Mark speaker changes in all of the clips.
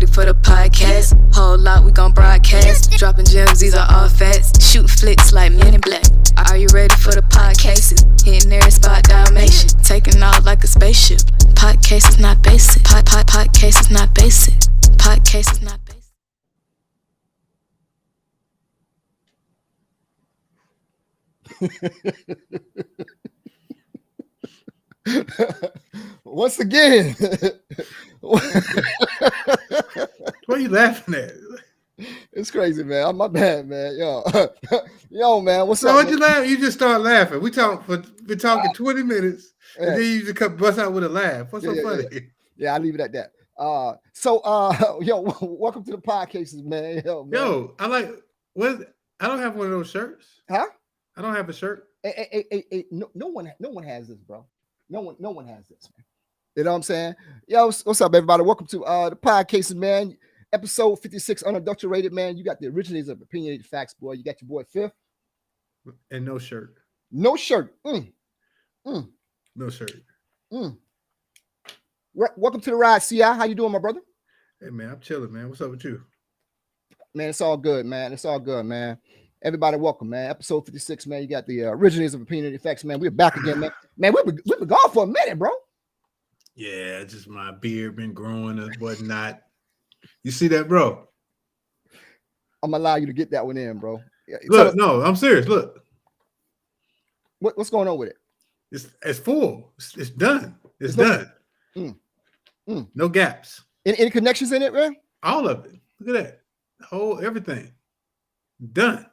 Speaker 1: ready for the podcast? Whole lot we gon' broadcast. Dropping gems, these are all facts. Shooting flicks like Men in Black. Are you ready for the podcasts? Hitting every spot, Dalmatian. Taking off like a spaceship. Podcast is not basic. Podcast is not basic. Podcast is not basic.
Speaker 2: Once again,
Speaker 3: what are you laughing at?
Speaker 2: It's crazy, man. My bad, man. Yo, man. What's
Speaker 3: so
Speaker 2: up?
Speaker 3: What you laugh? You just start laughing. We're talking 20 minutes, and then you just come bust out with a laugh. What's so funny?
Speaker 2: Yeah, I leave it at that. Welcome to the Podcases, man.
Speaker 3: Yo, I like what? I don't have one of those shirts.
Speaker 2: Huh?
Speaker 3: I don't have a shirt.
Speaker 2: Hey, no one has this, bro. No one has this, man. You know what I'm saying? Yo, what's up, everybody? Welcome to the Podcases, man. Episode 56, unadulterated, man. You got the originators of Opinionated-Facts, boy. You got your boy Fifth.
Speaker 3: And no shirt.
Speaker 2: No shirt.
Speaker 3: No shirt.
Speaker 2: Welcome to the ride, CI. How you doing, my brother?
Speaker 3: Hey, man, I'm chilling, man. What's up with you?
Speaker 2: Man, it's all good, man. It's all good, man. Everybody, welcome, man. Episode 56, man. You got the originators of Opinionated-Facts, man. We're back again, man. Man, we've been gone for a minute, bro.
Speaker 3: Yeah, just my beard been growing and whatnot. You see that, bro?
Speaker 2: I'm gonna allow you to get that one in, bro.
Speaker 3: Look, no, I'm serious. Look,
Speaker 2: what's going on with it?
Speaker 3: It's full. It's done. It's done. No gaps.
Speaker 2: Any connections in it, man?
Speaker 3: All of it. Look at that. Whole everything done.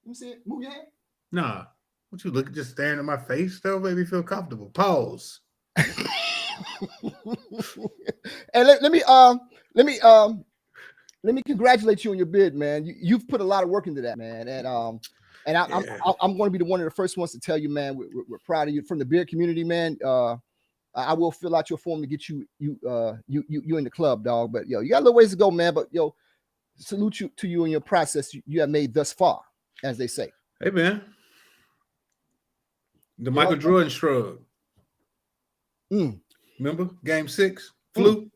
Speaker 2: Let me see it. Move your head.
Speaker 3: Nah. What you look just staring at my face? That make me feel comfortable. Pause.
Speaker 2: And let me congratulate you on your bid, man. You've put a lot of work into that, man. And I'm going to be one of the first ones to tell you, man. We're proud of you from the beer community, man. I will fill out your form to get you in the club, dog. But you got a little ways to go, man. But salute to you in your process you have made thus far, as they say.
Speaker 3: Hey, man. The Michael Jordan shrug. Remember Game 6 flu?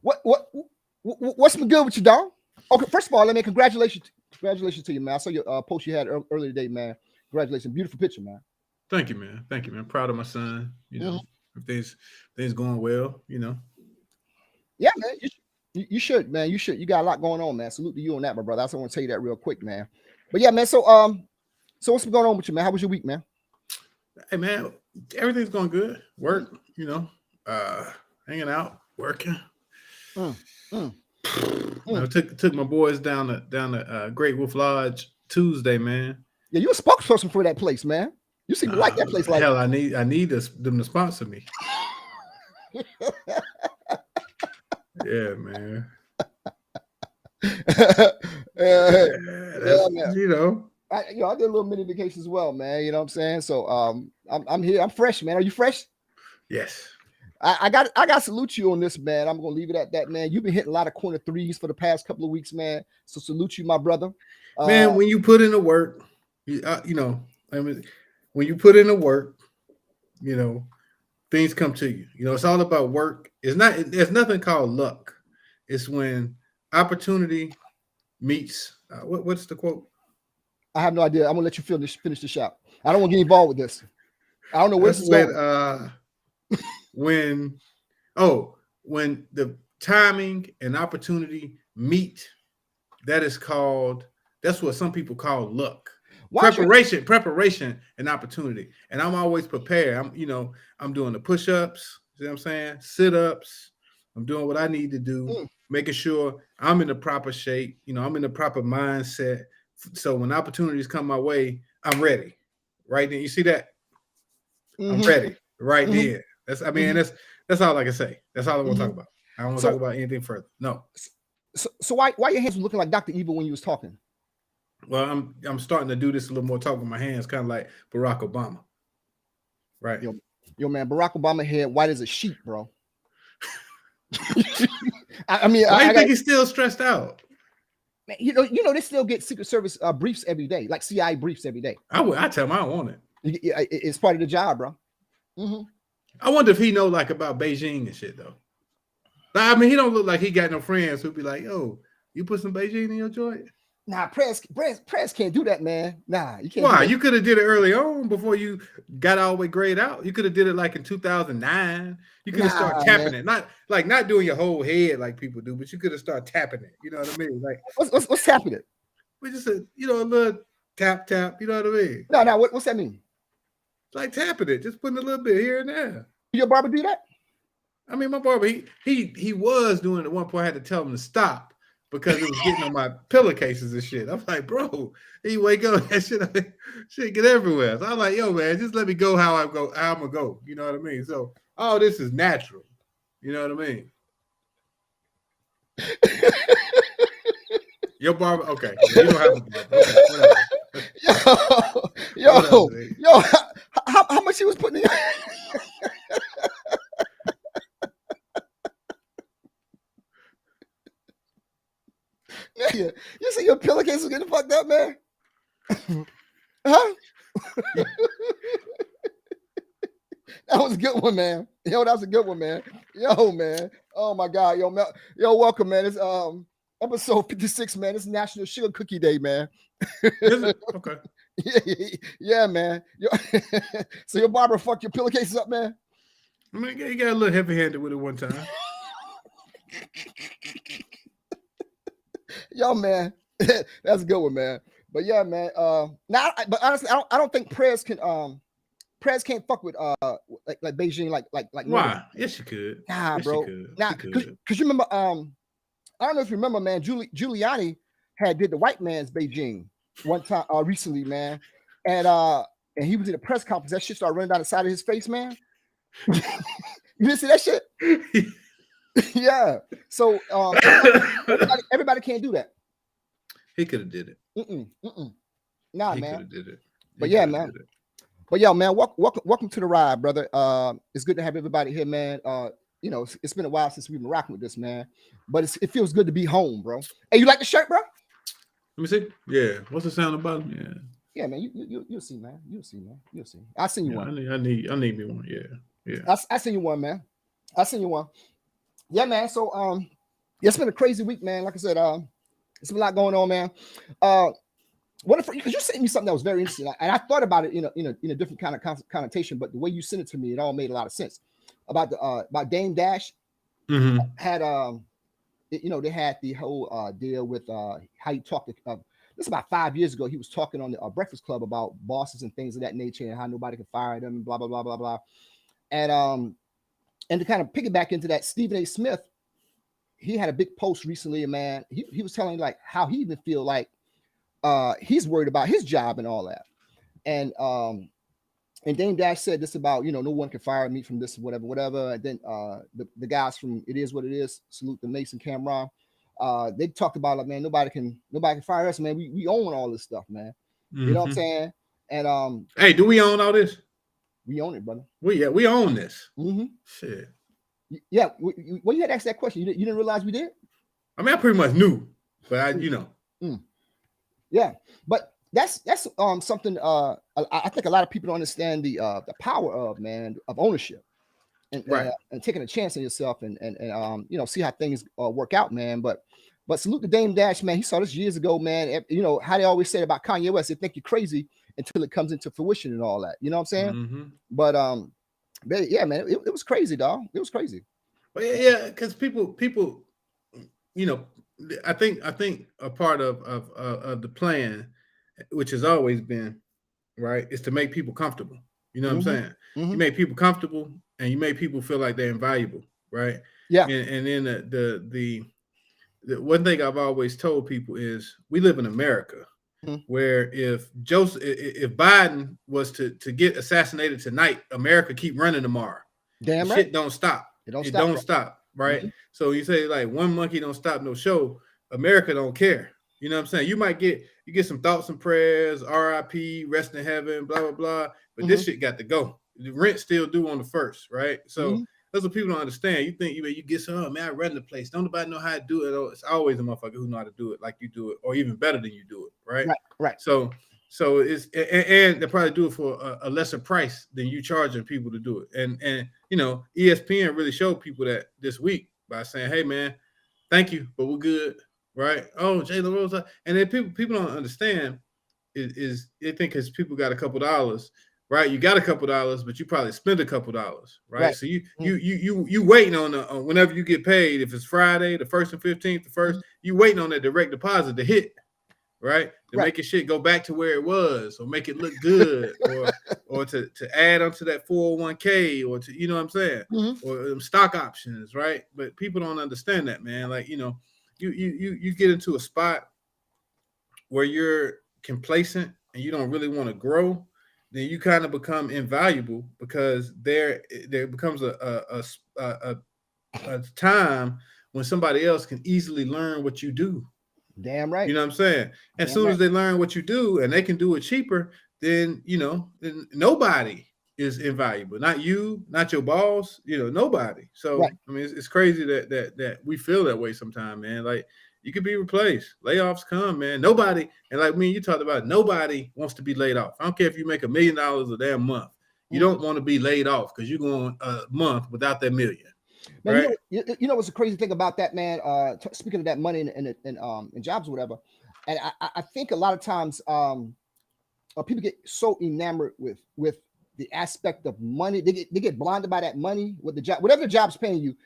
Speaker 2: What's been good with you, dog? Okay, first of all, let me congratulations to you, man. I saw your post you had earlier today, man. Congratulations, beautiful picture, man.
Speaker 3: Thank you, man. Proud of my son. You know, if things going well, Yeah,
Speaker 2: man. You should, man. You should. You got a lot going on, man. Salute to you on that, my brother. I just want to tell you that real quick, man. But yeah, man. So what's been going on with you, man? How was your week, man?
Speaker 3: Hey, man, everything's going good. Work, hanging out, working. Took my boys down to Great Wolf Lodge Tuesday, man.
Speaker 2: Yeah, you're a spokesperson for that place, man. You seem to like that place. Like
Speaker 3: hell, I need them to sponsor me. Yeah, man. Man.
Speaker 2: I did a little mini vacation as well, man. You know what I'm saying? So I'm here. I'm fresh, man. Are you fresh?
Speaker 3: Yes.
Speaker 2: I got to salute you on this, man. I'm gonna leave it at that, man. You've been hitting a lot of corner threes for the past couple of weeks, man. So salute you, my brother.
Speaker 3: Man, when you put in the work, when you put in the work, things come to you. It's all about work. There's nothing called luck. It's when opportunity meets. What's the quote?
Speaker 2: I have no idea. I'm gonna let you finish the shot. I don't want to get involved with this. I don't know where this is going. When the timing and opportunity meet, that's what some people call luck. Preparation and opportunity. And I'm always prepared. I'm doing the push-ups, see what I'm saying? Sit-ups. I'm doing what I need to do, making sure I'm in the proper shape, I'm in the proper mindset. So when opportunities come my way, I'm ready. Right then. You see that? I'm ready right there. That's all I can say. That's all I want to talk about. I don't want to talk about anything further. No. So why your hands were looking like Dr. Evil when you was talking?
Speaker 3: Well, I'm starting to do this a little more, talking with my hands, kind of like Barack Obama. Right.
Speaker 2: Yo, man, Barack Obama head white as a sheet, bro.
Speaker 3: I think he's still stressed out?
Speaker 2: Man, they still get Secret Service briefs every day, like CIA briefs every day.
Speaker 3: I tell him I don't want it.
Speaker 2: It's part of the job, bro.
Speaker 3: I wonder if he know about Beijing and shit though. I mean, he don't look like he got no friends who'd be like, "Yo, you put some Beijing in your joint."
Speaker 2: Nah, Prez can't do that, man. Nah, you can't.
Speaker 3: Why? You could have did it early on before you got all the way grayed out. You could have did it like in 2009. You could have started tapping it, not doing your whole head like people do, but you could have started tapping it. You know what I mean? Like
Speaker 2: what's tapping it?
Speaker 3: We just said, a little tap. You know what I mean?
Speaker 2: No. What's that mean?
Speaker 3: It's like tapping it, just putting a little bit here and there.
Speaker 2: Your barber do that?
Speaker 3: I mean, my barber, he was doing it at one point. I had to tell him to stop because it was getting on my pillowcases and shit. I'm like, bro, he wake up, that shit get everywhere. So I'm like, yo, man, just let me go how I'm gonna go. You know what I mean? So all this is natural. You know what I mean? Your barber, okay. You don't have a barber. Okay,
Speaker 2: yo, how much he was putting in? You see your pillowcase was getting fucked up, man? Huh? That was a good one, man. Yo, that was a good one, man. Yo, man. Oh my God. Yo, welcome, man. It's episode 56, man. It's National Sugar Cookie Day, man.
Speaker 3: Is it? Okay.
Speaker 2: Yeah, man. So your barber fucked your pillowcases up, man?
Speaker 3: I mean, he got a little heavy-handed with it one time.
Speaker 2: Yo, man, that's a good one, man. But yeah, man. But honestly, I don't think Prez can't fuck with like Beijing like
Speaker 3: why? Yes, you could.
Speaker 2: Nah,
Speaker 3: yes,
Speaker 2: bro. Nah, because you remember I don't know if you remember, man. Giuliani did the white man's Beijing one time recently, man, and he was in a press conference. That shit started running down the side of his face, man. You didn't see that shit? Yeah. So everybody can't do that.
Speaker 3: He could have did it.
Speaker 2: Nah,
Speaker 3: he
Speaker 2: man.
Speaker 3: Could have did it.
Speaker 2: But yeah, man. But yeah, man. Welcome to the ride, brother. It's good to have everybody here, man. It's been a while since we've been rocking with this, man. But it feels good to be home, bro. Hey, you like the shirt, bro?
Speaker 3: Let me see. Yeah. What's the sound about him? Yeah.
Speaker 2: Yeah, man. You'll see, man. You'll see. I seen you one.
Speaker 3: I need me one. Yeah.
Speaker 2: I seen you one, man. I seen you one. Yeah, man. So it's been a crazy week, man. Like I said, it's been a lot going on, man. Because you sent me something that was very interesting, and I thought about it in a different kind of connotation, but the way you sent it to me, it all made a lot of sense. About Dame Dash had they had the whole deal with how he talked to this about 5 years ago. He was talking on the Breakfast Club about bosses and things of that nature and how nobody can fire them and blah blah blah blah blah. And to kind of piggyback into that, Stephen A. Smith, he had a big post recently, and man, he was telling like how he even feel like he's worried about his job and all that. And Dame Dash said this about, no one can fire me from this, whatever. And then the guys from It Is What It Is, salute to Mason Cameron. They talked about like, man, nobody can fire us, man. We own all this stuff, man. You know what I'm saying? And
Speaker 3: hey, do we own all this?
Speaker 2: We own it, brother.
Speaker 3: We own this.
Speaker 2: Shit. Yeah. Well, you had to ask that question. You didn't realize we did?
Speaker 3: I mean, I pretty much knew, but
Speaker 2: Yeah, but that's something I think a lot of people don't understand the power of ownership and taking a chance on yourself and see how things work out, man. But salute to Dame Dash, man. He saw this years ago, man. How they always say about Kanye West, they think you're crazy until it comes into fruition and all that. You know what I'm saying? But yeah, man, it was crazy, dog. It was crazy.
Speaker 3: Well, yeah, because people, I think a part of the plan, which has always been right, is to make people comfortable. You know what I'm saying? You make people comfortable, and you make people feel like they're invaluable, right?
Speaker 2: Yeah.
Speaker 3: And then the one thing I've always told people is we live in America, where if Biden was to get assassinated tonight, America keep running tomorrow.
Speaker 2: Damn right.
Speaker 3: Shit don't stop. It don't stop. Right. So you say like one monkey don't stop no show. America don't care. You know what I'm saying? You get some thoughts and prayers, RIP, rest in heaven, blah, blah, blah. But this shit got to go. The rent still due on the 1st, right? So that's what people don't understand. You think you get some, man, I run the place. Don't nobody know how to do it. It's always a motherfucker who know how to do it like you do it, or even better than you do it, right?
Speaker 2: Right.
Speaker 3: So it's and they probably do it for a lesser price than you charging people to do it. And ESPN really showed people that this week by saying, "Hey, man, thank you, but we're good." Right? Oh, Jalen Rose, and then people don't understand is they think because people got a couple dollars, right? You got a couple dollars, but you probably spend a couple dollars, right? So you waiting on whenever you get paid. If it's Friday, the 1st and 15th, the first, you waiting on that direct deposit to hit, right? To make your shit go back to where it was, or make it look good, or to add onto that 401k, or to, you know what I'm saying, or stock options, right? But people don't understand that, man. Like, you know, you get into a spot where you're complacent and you don't really want to grow, then you kind of become invaluable, because there becomes a time when somebody else can easily learn what you do.
Speaker 2: Damn right.
Speaker 3: You know what I'm saying? As soon as they learn what you do and they can do it cheaper, then, you know, then nobody is invaluable. Not you, not your boss, you know, nobody. So, I mean, it's crazy that we feel that way sometimes, man. Like, you could be replaced. Layoffs come, man. Nobody, and like me and you talked about, nobody wants to be laid off. I don't care if you make $1 million a damn month. You don't want to be laid off because you're going a month without that million.
Speaker 2: Man,
Speaker 3: right?
Speaker 2: You know what's the crazy thing about that, man? Speaking of that money and jobs or whatever, and I think a lot of times people get so enamored with the aspect of money. They get blinded by that money with the job, whatever the job's paying you.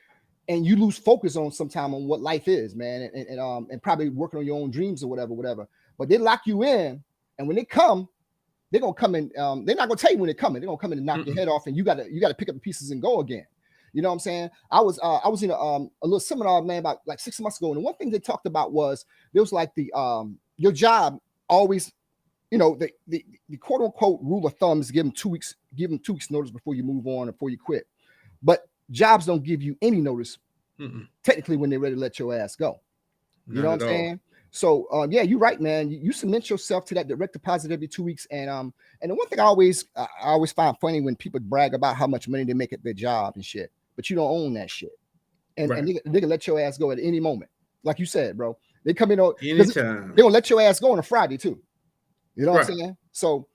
Speaker 2: And you lose focus on what life is, man, and probably working on your own dreams or whatever. But they lock you in, and when they come, they're gonna come in. They're not gonna tell you when they're coming. They're gonna come in and knock your head off, and you gotta pick up the pieces and go again. You know what I'm saying? I was in a little seminar, man, about like 6 months ago, and one thing they talked about was there was like the your job always, you know, the quote unquote rule of thumb is give them 2 weeks notice before you move on or before you quit, but jobs don't give you any notice technically when they're ready to let your ass go. You know what I'm saying? So yeah, you're right, man. You cement yourself to that direct deposit every 2 weeks. And the one thing I always find funny when people brag about how much money they make at their job and shit, but you don't own that shit. And they can let your ass go at any moment. Like you said, bro. They come in anytime. They're gonna let your ass go on a Friday too. You know what I'm saying? So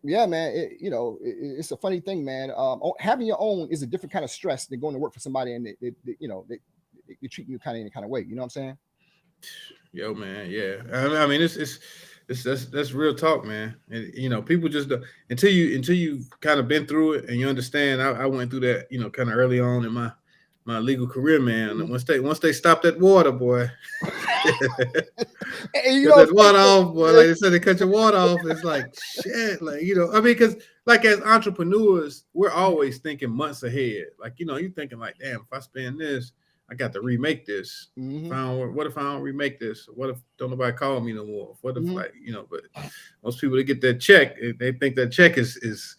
Speaker 2: yeah, man. It's a funny thing, man. Having your own is a different kind of stress than going to work for somebody and they treat you kind of in a kind of way. You know what I'm saying?
Speaker 3: Yo, man. Yeah. I mean, that's real talk, man. And you know, people just until you kind of been through it and you understand. I went through that, you know, kind of early on in my legal career, man. And once they stopped that water, boy.
Speaker 2: And you know,
Speaker 3: that water off, boy. Like they said, they cut your water off. It's like shit. Like, you know, I mean, because like as entrepreneurs, we're always thinking months ahead. Like, you know, you're thinking like, damn, if I spend this, I got to remake this. What if I don't remake this? What if don't nobody call me no more? What if like, you know? But most people, they get that check, they think that check is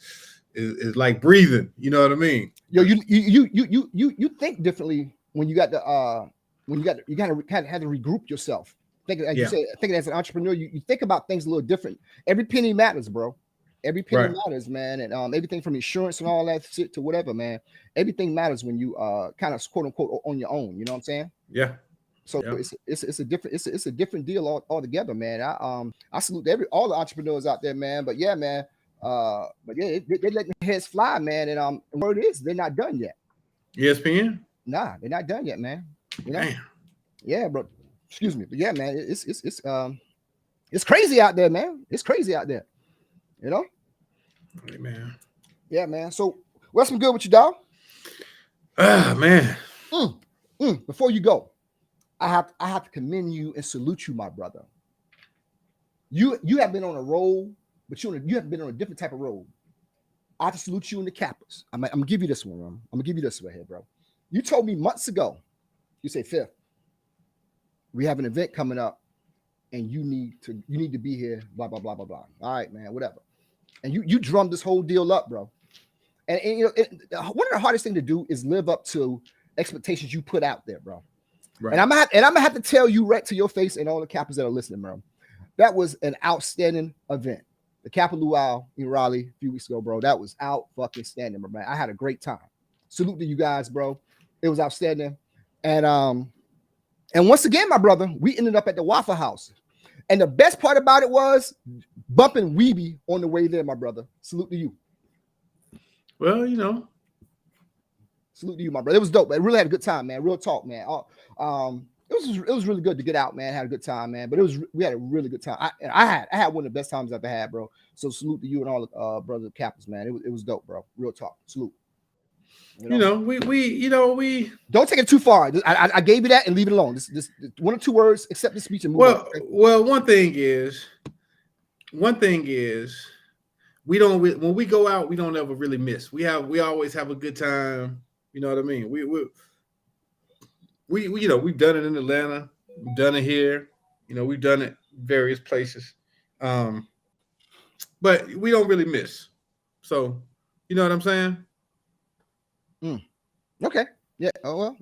Speaker 3: like breathing. You know what I mean?
Speaker 2: Yo, you think differently when you got to you gotta kind of have to regroup yourself. You said, thinking as an entrepreneur, you think about things a little different. Every penny matters, bro. Every penny matters, man. And everything from insurance and all that shit to whatever, man. Everything matters when you kind of quote unquote on your own. You know what I'm saying?
Speaker 3: Yeah.
Speaker 2: So it's a different deal altogether, man. I salute all the entrepreneurs out there, man. But yeah, man. But yeah, they let their heads fly, man. And word is they're not done yet.
Speaker 3: ESPN?
Speaker 2: Nah, they're not done yet, man. You know?
Speaker 3: Damn.
Speaker 2: Yeah, bro. Excuse me, but yeah, man, it's crazy out there, man. It's crazy out there. You know?
Speaker 3: Hey, man.
Speaker 2: Yeah, man. So what's some good with you, dog?
Speaker 3: Man.
Speaker 2: Before you go, I have to commend you and salute you, my brother. You have been on a roll, but you have been on a different type of roll. I have to salute you in the Kappas. I'm gonna give you this one, bro. I'm gonna give you this right here, bro. You told me months ago. You say, Fifth, we have an event coming up, and you need to be here. Blah blah blah blah blah. All right, man. Whatever. And you drummed this whole deal up, bro. And you know, one of the hardest things to do is live up to expectations you put out there, bro. Right. And I'm gonna have to tell you right to your face and all the Kappas that are listening, bro. That was an outstanding event. The Kappa Luau in Raleigh a few weeks ago, bro. That was out fucking standing, bro, man. I had a great time. Salute to you guys, bro. It was outstanding. And once again, my brother, we ended up at the Waffle House. And the best part about it was bumping Weeby on the way there, my brother. Salute to you.
Speaker 3: Well, you know,
Speaker 2: Salute to you, my brother. It was dope, man. Really had a good time, man. Real talk, man. It was really good to get out, man. Had a good time, man. But we had a really good time. I had one of the best times I've ever had, bro. So salute to you and all the brothers Kappas, man. It was dope, bro. Real talk. Salute.
Speaker 3: We
Speaker 2: don't take it too far. I gave you that and leave it alone. This 1 or 2 words, accept the speech and move on. Okay?
Speaker 3: Well, one thing is, we don't when we go out, we don't ever really miss. We always have a good time. You know what I mean? We've done it in Atlanta, we've done it here. We've done it various places, but we don't really miss. So, you know what I'm saying?
Speaker 2: Okay. Yeah. Oh well,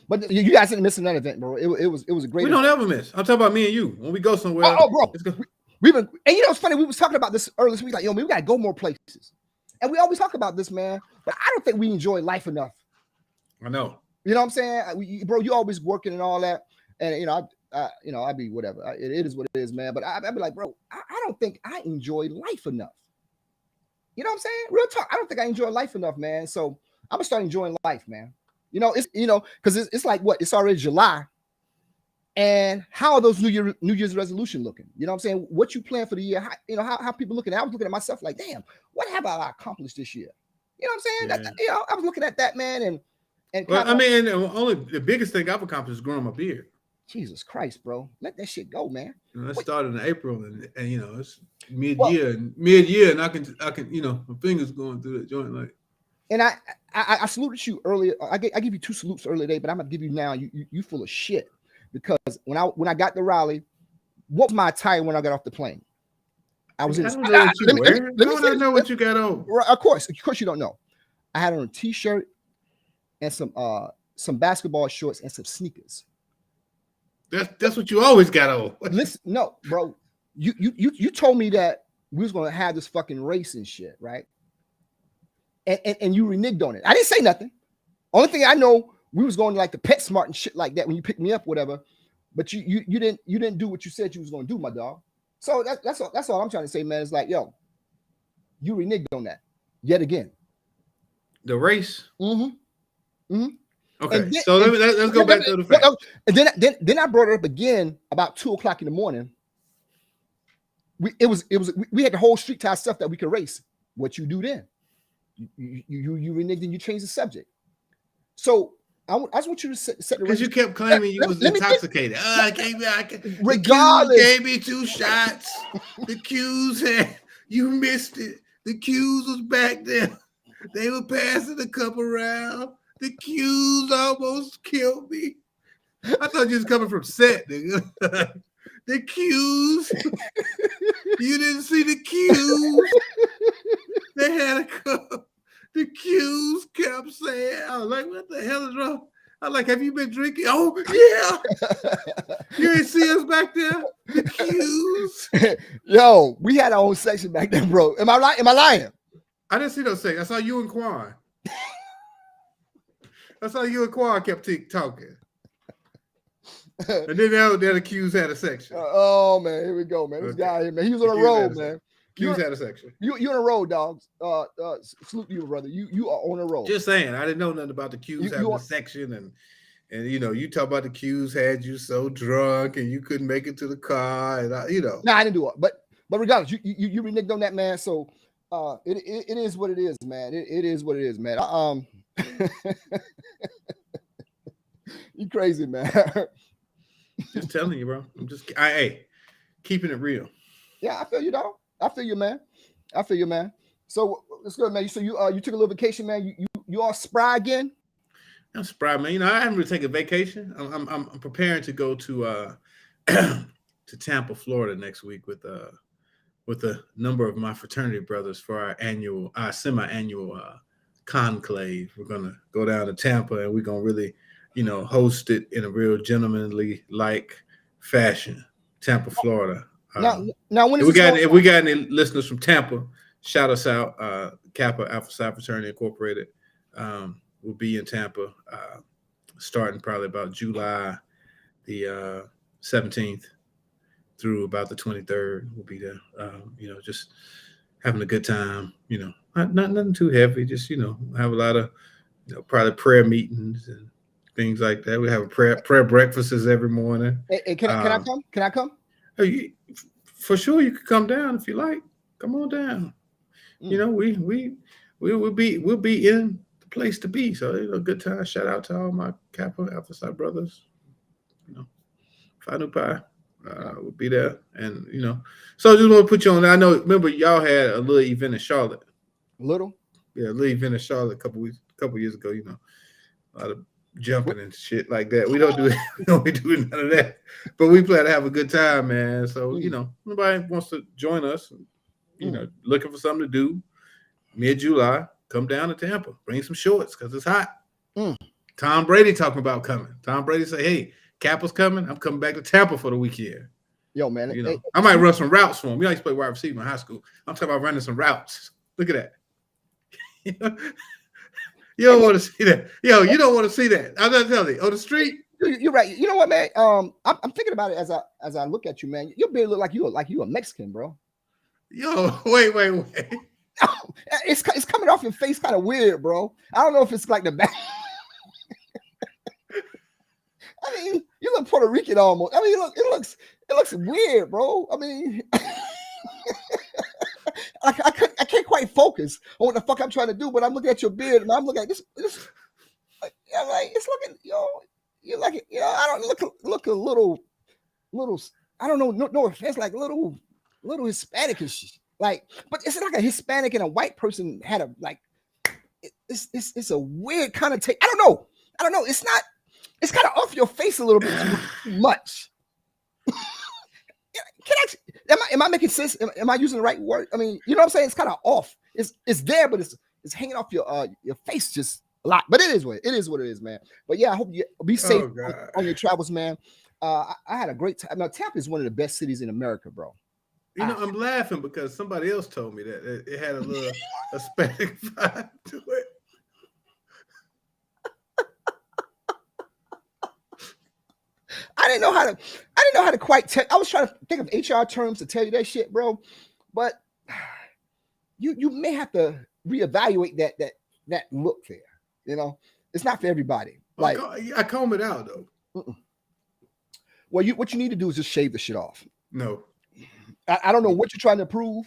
Speaker 2: but you guys didn't miss another event, bro. It was a great.
Speaker 3: We don't ever miss. I'm talking about me and you when we go somewhere.
Speaker 2: Bro. We've been, and it's funny. We was talking about this earlier this week. Like, we gotta go more places, and we always talk about this, man. But I don't think we enjoy life enough.
Speaker 3: I know.
Speaker 2: You know what I'm saying, bro? You always working and all that, and I'd be whatever. It is what it is, man. But I'd be like, bro, I don't think I enjoy life enough. You know what I'm saying? Real talk. I don't think I enjoy life enough, man. So I'm gonna start enjoying life, man. It's because it's like what? It's already July. And how are those New Year's resolution looking? You know what I'm saying? What you plan for the year? How people looking? I was looking at myself like, damn, what have I accomplished this year? You know what I'm saying?
Speaker 3: Yeah.
Speaker 2: I was looking at that, man, and
Speaker 3: only the biggest thing I've accomplished is growing my beard.
Speaker 2: Jesus Christ, bro, let that shit go, man.
Speaker 3: That started in April, and it's mid-year, and I can my fingers going through the joint like.
Speaker 2: And I saluted you earlier. I give you 2 salutes earlier today, but I'm gonna give you now. You full of shit. Because when I got to Raleigh, what was my attire when I got off the plane? I was in. I
Speaker 3: don't know what you got on.
Speaker 2: Of course you don't know. I had on a t-shirt and some basketball shorts and some sneakers.
Speaker 3: That's what you always got on.
Speaker 2: Listen, no, bro. You told me that we was gonna have this fucking race and shit, right? And you reneged on it. I didn't say nothing. Only thing I know. We was going to like the PetSmart and shit like that when you picked me up, whatever. But you didn't do what you said you was going to do, my dog. So that's all I'm trying to say, man. It's like, yo, you reneged on that yet again.
Speaker 3: The race.
Speaker 2: Mm-hmm.
Speaker 3: Okay, then, so let's go back to the fact.
Speaker 2: And then I brought it up again about 2:00 in the morning. We had the whole street tie stuff that we could race. What you do then? You reneged and you changed the subject. So. I just want you to set the
Speaker 3: because you kept claiming you was intoxicated.
Speaker 2: Regardless,
Speaker 3: the gave me 2 shots. The cues you missed it. The cues was back there. They were passing the cup around. The cues almost killed me. I thought you was coming from set, nigga. The cues. You didn't see the cues. They had a cup. The cues kept saying, I was like, what the hell is wrong? I'm like, have you been drinking? Oh, yeah. You ain't see us back there? The cues.
Speaker 2: Yo, we had our own section back then, bro. Am I right? Am I lying?
Speaker 3: I didn't see those sections. I saw you and Quan. Kept talking. And then the other cues had a section.
Speaker 2: Oh, man. Here we go, man. This guy here, man. He was on a roll, man.
Speaker 3: Cues had a section.
Speaker 2: You on a roll, dogs. Salute you, brother. You are on a roll.
Speaker 3: Just saying, I didn't know nothing about the cues having a section, and you talk about the cues had you so drunk and you couldn't make it to the car, and I didn't do it. But regardless, you reneged on that, man. So it is what it is, man. It is what it is, man. You crazy, man. Just telling you, bro. I'm just keeping it real.
Speaker 2: Yeah, I feel you, dog. I feel you, man. So it's good, man. So you took a little vacation, man. You all spry again?
Speaker 3: I'm spry, man. I haven't really taken a vacation. I'm preparing to go to to Tampa, Florida next week with a number of my fraternity brothers for our semi-annual conclave. We're gonna go down to Tampa and we're gonna really, host it in a real gentlemanly like fashion. Tampa, Florida.
Speaker 2: Now when is
Speaker 3: if we got any listeners from Tampa, shout us out. Kappa Alpha Psi Fraternity Incorporated. We'll be in Tampa starting probably about July the 17th through about the 23rd. We'll be there. Just having a good time. Not nothing too heavy. Just have a lot of probably prayer meetings and things like that. We have a prayer breakfasts every morning.
Speaker 2: Hey, can I come? Can I come?
Speaker 3: For sure, you can come down if you like. Come on down. You know, we'll be in the place to be. So it's a good time. Shout out to all my Kappa Alpha Psi brothers. You know, Phi Nu Pi. We'll be there, and so I just want to put you on. I know. Remember, y'all had a little event in Charlotte.
Speaker 2: A little
Speaker 3: event in Charlotte a couple years ago. A lot of jumping and shit like that. We don't do none of that, but we plan to have a good time, man. So nobody wants to join us. Looking for something to do. Mid-July, come down to Tampa. Bring some shorts because it's hot. Tom Brady talking about coming. Tom Brady say, "Hey, Kappa's coming. I'm coming back to Tampa for the weekend."
Speaker 2: Yo, man.
Speaker 3: I might run some routes for him. I used to play wide receiver in high school. I'm talking about running some routes. Look at that. You don't want to see that. Yo, you don't want to see that. I'm not telling you. On the street.
Speaker 2: You're right. You know what, man? I'm thinking about it as I look at you, man. Your beard look like you a Mexican, bro.
Speaker 3: Yo, wait.
Speaker 2: It's coming off your face kind of weird, bro. I don't know if it's like the back. I mean, you look Puerto Rican almost. I mean, it looks weird, bro. I mean, I can't quite focus on what the fuck I'm trying to do, but I'm looking at your beard and I'm looking at this. I'm like, it's looking, you're like, I don't look a little. I don't know. No offense, like little Hispanic-ish. Like, but it's like a Hispanic and a white person had a like. It's a weird kind of take. I don't know. It's not. It's kind of off your face a little bit too much. Am I making sense? Am I using the right word? I mean, you know what I'm saying? It's kind of off. It's there, but it's hanging off your face just a lot. But it is what it is, man. But yeah, I hope you be safe on your travels, man. I had a great time. Now, Tampa is one of the best cities in America, bro.
Speaker 3: I'm laughing because somebody else told me that it had a little Hispanic vibe to it.
Speaker 2: I didn't know how to quite tell. I was trying to think of HR terms to tell you that shit, bro. But you may have to reevaluate that look there. It's not for everybody. Like
Speaker 3: I comb it out though.
Speaker 2: Well, what you need to do is just shave the shit off.
Speaker 3: No.
Speaker 2: I don't know what you're trying to prove.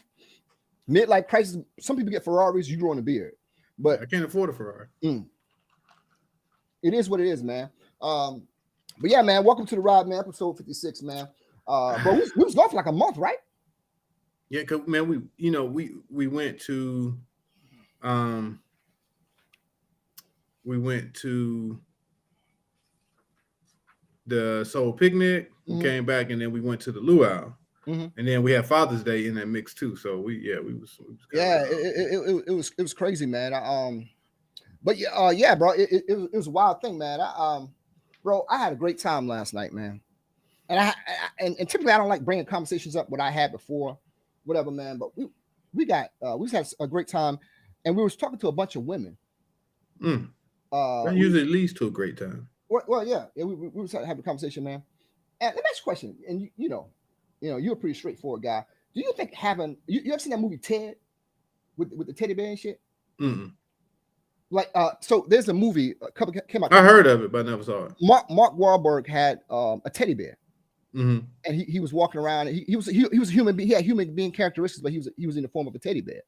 Speaker 2: Midlife crisis. Some people get Ferraris. You growing a beard, but
Speaker 3: I can't afford a Ferrari.
Speaker 2: It is what it is, man. But yeah, man. Welcome to the ride, man. Episode 56, man. But we was gone for like a month, right?
Speaker 3: Yeah, cause man, we went to the Soul Picnic. We came back, and then we went to the Luau. And then we had Father's Day in that mix too. So we was
Speaker 2: it was crazy, man. But yeah, bro, it was a wild thing, man. Bro, I had a great time last night, man. And and typically I don't like bringing conversations up what I had before, whatever, man. But we had a great time, and we was talking to a bunch of women.
Speaker 3: That usually leads to a great time.
Speaker 2: Well, yeah, we was having a conversation, man. And the next question, and you're a pretty straightforward guy. Do you think you ever seen that movie Ted with the teddy bear and shit? Like, so there's a movie came out.
Speaker 3: I heard of it, but I never saw it.
Speaker 2: Mark Wahlberg had a teddy bear, and he was walking around. And he was a human being. He had human being characteristics, but he was in the form of a teddy bear.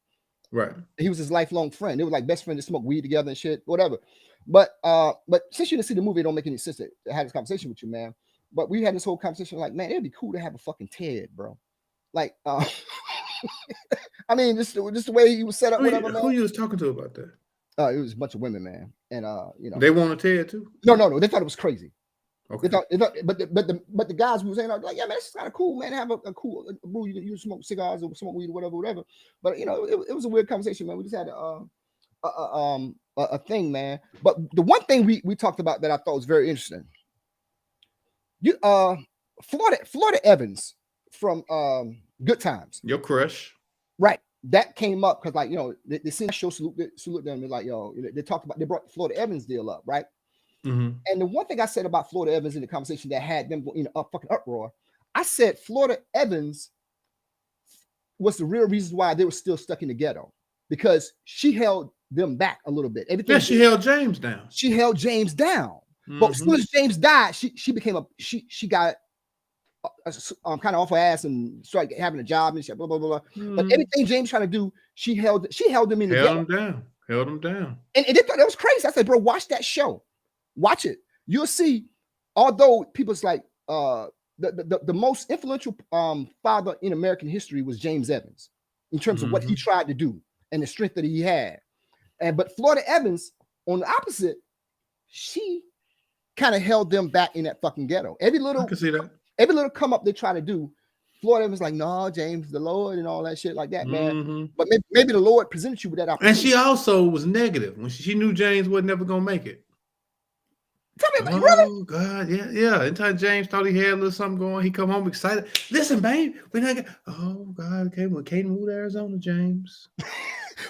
Speaker 3: Right.
Speaker 2: He was his lifelong friend. They were like best friends. They smoked weed together and shit, whatever. But since you didn't see the movie, it don't make any sense to have this conversation with you, man. But we had this whole conversation like, man, it'd be cool to have a fucking Ted, bro. Like, I mean, just the way he was set up. Whatever, man.
Speaker 3: Who you was talking to about that?
Speaker 2: It was a bunch of women, man, and
Speaker 3: they want a Ted too.
Speaker 2: No, they thought it was crazy.
Speaker 3: Okay.
Speaker 2: They thought, but the guys who was saying like, yeah, man, it's kind of cool, man. Have a cool brew. You smoke cigars or smoke weed or whatever. But it was a weird conversation, man. We just had a thing, man. But the one thing we talked about that I thought was very interesting. Florida Evans from Good Times.
Speaker 3: Your crush.
Speaker 2: Right. That came up because, like, they seen that show, salute them. They're like, they brought Florida Evans deal up, right? And the one thing I said about Florida Evans in the conversation that had them in a fucking uproar, I said Florida Evans was the real reason why they were still stuck in the ghetto, because she held them back a little bit. Everything.
Speaker 3: Yeah, she held James down.
Speaker 2: She held James down. But as soon as James died, she became she got kind of off her ass and started having a job and shit, blah blah blah. But everything James trying to do, she held him in the
Speaker 3: held him down.
Speaker 2: And they thought that was crazy. I said, bro, watch that show, watch it. You'll see. Although people's like the most influential father in American history was James Evans in terms of what he tried to do and the strength that he had. But Florida Evans, on the opposite, she kind of held them back in that fucking ghetto. I can see that. Every little come up they try to do, Florida Evans like, no, James, the Lord and all that shit like that, man. But maybe the Lord presented you with that opportunity.
Speaker 3: And she also was negative when she knew James was never gonna make it.
Speaker 2: Tell me about really?
Speaker 3: Oh God, yeah. Anytime James thought he had a little something going, he come home excited. Listen, babe, we're not gonna. Oh God, okay, well, Katie moved to Arizona, James.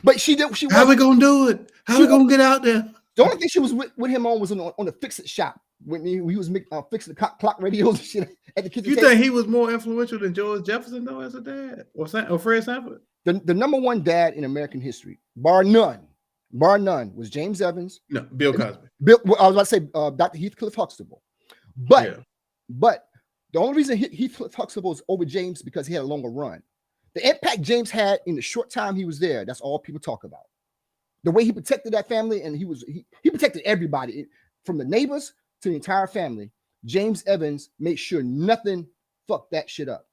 Speaker 2: But she did. She
Speaker 3: how we gonna do it? How we gonna get out there?
Speaker 2: The only thing she was with him on was on the fix-it shop when he was fixing the clock radios and shit at the kitchen.
Speaker 3: You think he was more influential than George Jefferson though as a dad, or Fred Sanford?
Speaker 2: The number one dad in American history, bar none, was James Evans.
Speaker 3: No, Bill Cosby.
Speaker 2: I was about to say Dr. Heathcliff Huxtable, but the only reason Heathcliff Huxtable is over James because he had a longer run. The impact James had in the short time he was there, that's all people talk about. The way he protected that family, and he protected everybody from the neighbors to the entire family. James Evans made sure nothing fucked that shit up.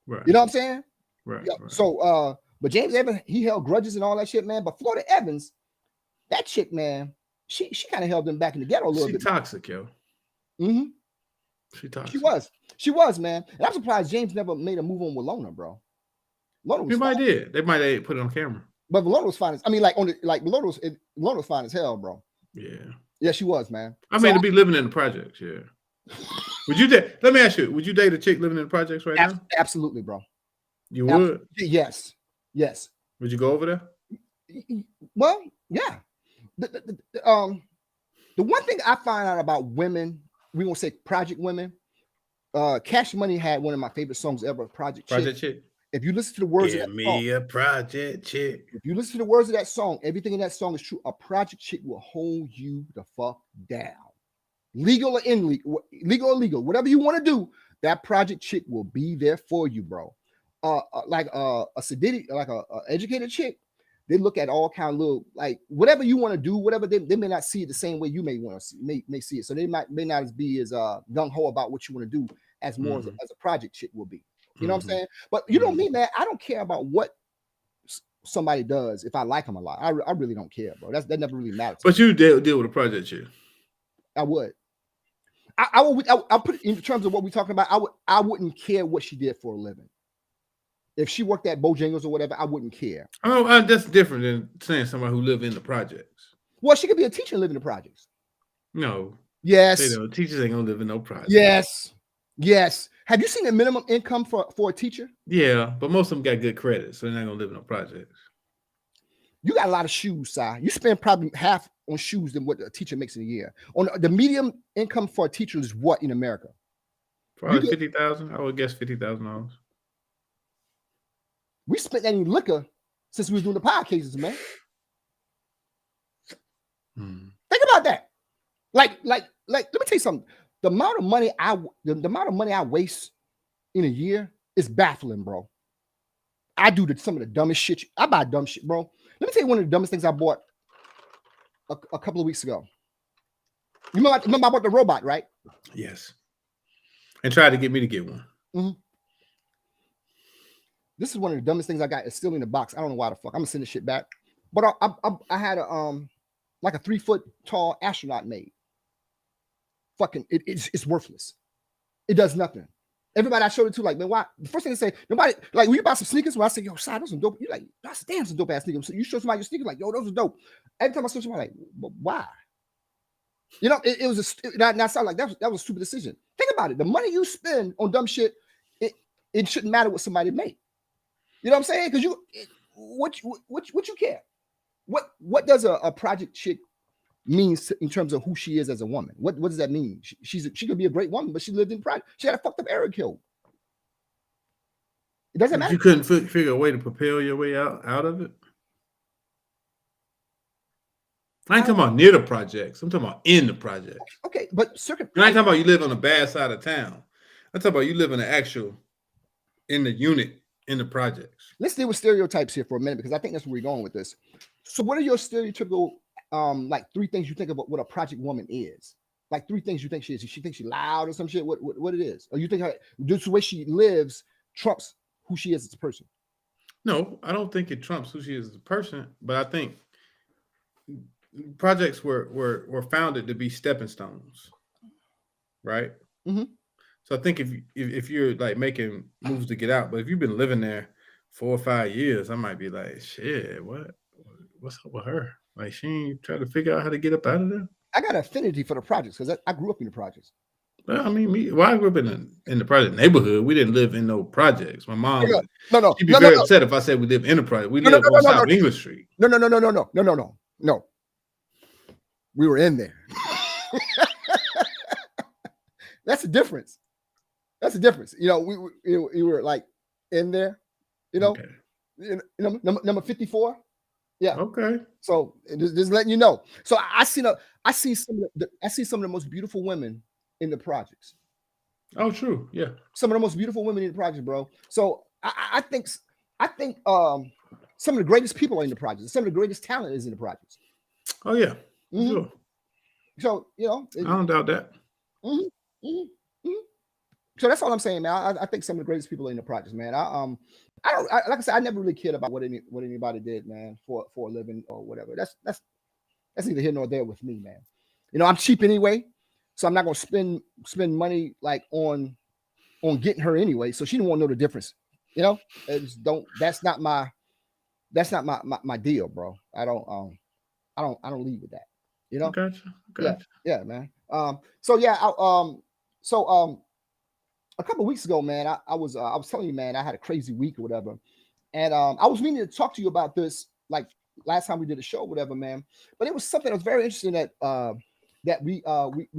Speaker 3: Right.
Speaker 2: You know what I'm saying?
Speaker 3: Right.
Speaker 2: Yeah. Right. So, but James Evans, he held grudges and all that shit, man. But Florida Evans, that chick, man, she kind of held them back in the ghetto a little bit.
Speaker 3: She toxic, yo. She toxic.
Speaker 2: She was, man. And I'm surprised James never made a move on with Lona, bro.
Speaker 3: They might have put it on camera.
Speaker 2: But Lona was fine. Lona was fine as hell, bro. Yeah, she was, man.
Speaker 3: I mean, to be living in the projects, yeah. Would you date? Let me ask you: would you date a chick living in the projects right now?
Speaker 2: Absolutely, bro.
Speaker 3: You would?
Speaker 2: Yes.
Speaker 3: Would you go over there?
Speaker 2: Well, yeah. The one thing I find out about women, we won't say project women. Cash Money had one of my favorite songs ever, Project Chick. If you listen to the words of that song,
Speaker 3: a project chick.
Speaker 2: If you listen to the words of that song, everything in that song is true. A project chick will hold you the fuck down. Legal or illegal, whatever you want to do, that project chick will be there for you, bro. Like a sedity, like a educated chick, they look at all kind of little, like whatever you want to do, whatever they may not see it the same way you may want to see, may see it. So they may not be as gung ho about what you want to do as more as a project chick will be. You know what I'm saying? But you know me, man, I don't care about what somebody does if I like them a lot. I really don't care, bro. That never really matters.
Speaker 3: But you deal with a project chick.
Speaker 2: I would. I'll put it in terms of what we're talking about. I wouldn't care what she did for a living. If she worked at Bojangles or whatever, I wouldn't care.
Speaker 3: Oh, that's different than saying somebody who live in the projects.
Speaker 2: Well, she could be a teacher and live in the projects.
Speaker 3: No.
Speaker 2: Yes.
Speaker 3: Teachers ain't gonna live in no projects.
Speaker 2: Yes. Have you seen the minimum income for a teacher?
Speaker 3: Yeah, but most of them got good credit, so they're not gonna live in no projects.
Speaker 2: You got a lot of shoes, Si. You spend probably half on shoes than what a teacher makes in a year. On the medium income for a teacher is what in America?
Speaker 3: Probably $50,000. I would guess $50,000.
Speaker 2: We spent that in liquor since we was doing the podcasts, man. Think about that. Like, let me tell you something. The amount of money I waste in a year is baffling, bro. I do some of the dumbest shit. I buy dumb shit, bro. Let me tell you one of the dumbest things I bought a couple of weeks ago. You remember I bought the robot, right?
Speaker 3: Yes. And tried to get me to get one.
Speaker 2: Mm-hmm. This is one of the dumbest things I got. It's still in the box. I don't know why the fuck. I'm gonna send this shit back. But I had a like a 3-foot tall astronaut made. Fucking it's worthless. It does nothing. Everybody I showed it to, like, man, why? The first thing they say, nobody, like, when you buy some sneakers, when I say, yo, Si, those are dope. You're like, that's damn some dope ass sneakers. So you show somebody your sneakers, like, yo, those are dope. Every time I show somebody, like, but why? You know, it was that sound like that was a stupid decision. Think about it. The money you spend on dumb shit, it shouldn't matter what somebody make. You know what I'm saying? Because what you care? What does a project chick means in terms of who she is as a woman? What does that mean? She could be a great woman, but she lived in project. She had a fucked up area killed. It doesn't matter.
Speaker 3: You couldn't figure a way to propel your way out of it. I ain't talking about near the projects. I'm talking about in the projects.
Speaker 2: Okay, but
Speaker 3: I ain't talking about you live on the bad side of town. I'm talking about you live in the actual, in the unit, in the projects.
Speaker 2: Let's deal with stereotypes here for a minute, because I think that's where we're going with this. So what are your stereotypical, like 3 things you think about what a project woman is? Like 3 things you think she is. She thinks she's loud or some shit. What it is? Or you think just the way she lives trumps who she is as a person?
Speaker 3: No, I don't think it trumps who she is as a person, but I think projects were founded to be stepping stones, right?
Speaker 2: Mm-hmm.
Speaker 3: So I think if you're like making moves to get out, but if you've been living there 4 or 5 years, I might be like, shit, what's up with her? Like, she ain't trying to figure out how to get up out of there.
Speaker 2: I got an affinity for the projects because I grew up in the projects.
Speaker 3: Well, I mean, I grew up in the project neighborhood. We didn't live in no projects. My mom, she'd be very upset if I said we live in a project. We live on South English Street.
Speaker 2: No. We were in there. That's the difference. You know, we were like in there. You know, okay. Number 54. Yeah.
Speaker 3: Okay.
Speaker 2: So just letting you know. So I see some of the most beautiful women in the projects.
Speaker 3: Oh, true. Yeah.
Speaker 2: Some of the most beautiful women in the projects, bro. So I think some of the greatest people are in the projects. Some of the greatest talent is in the projects.
Speaker 3: Oh yeah.
Speaker 2: Mm-hmm.
Speaker 3: Sure.
Speaker 2: So you know,
Speaker 3: I don't doubt that.
Speaker 2: Mm-hmm. Mm-hmm. So that's all I'm saying, man. I think some of the greatest people are in the projects, man. Like I said, I never really cared about what anybody did, man, for a living or whatever. That's neither here nor there with me, man. You know, I'm cheap anyway, so I'm not gonna spend money like on getting her anyway. So she don't want to know the difference. You know, that's not my deal, bro. I don't lead with that. You know,
Speaker 3: gotcha.
Speaker 2: Yeah, man. A couple of weeks ago, man, I was telling you, man, I had a crazy week or whatever, and I was meaning to talk to you about this like last time we did a show, or whatever, man. But it was something that was very interesting that we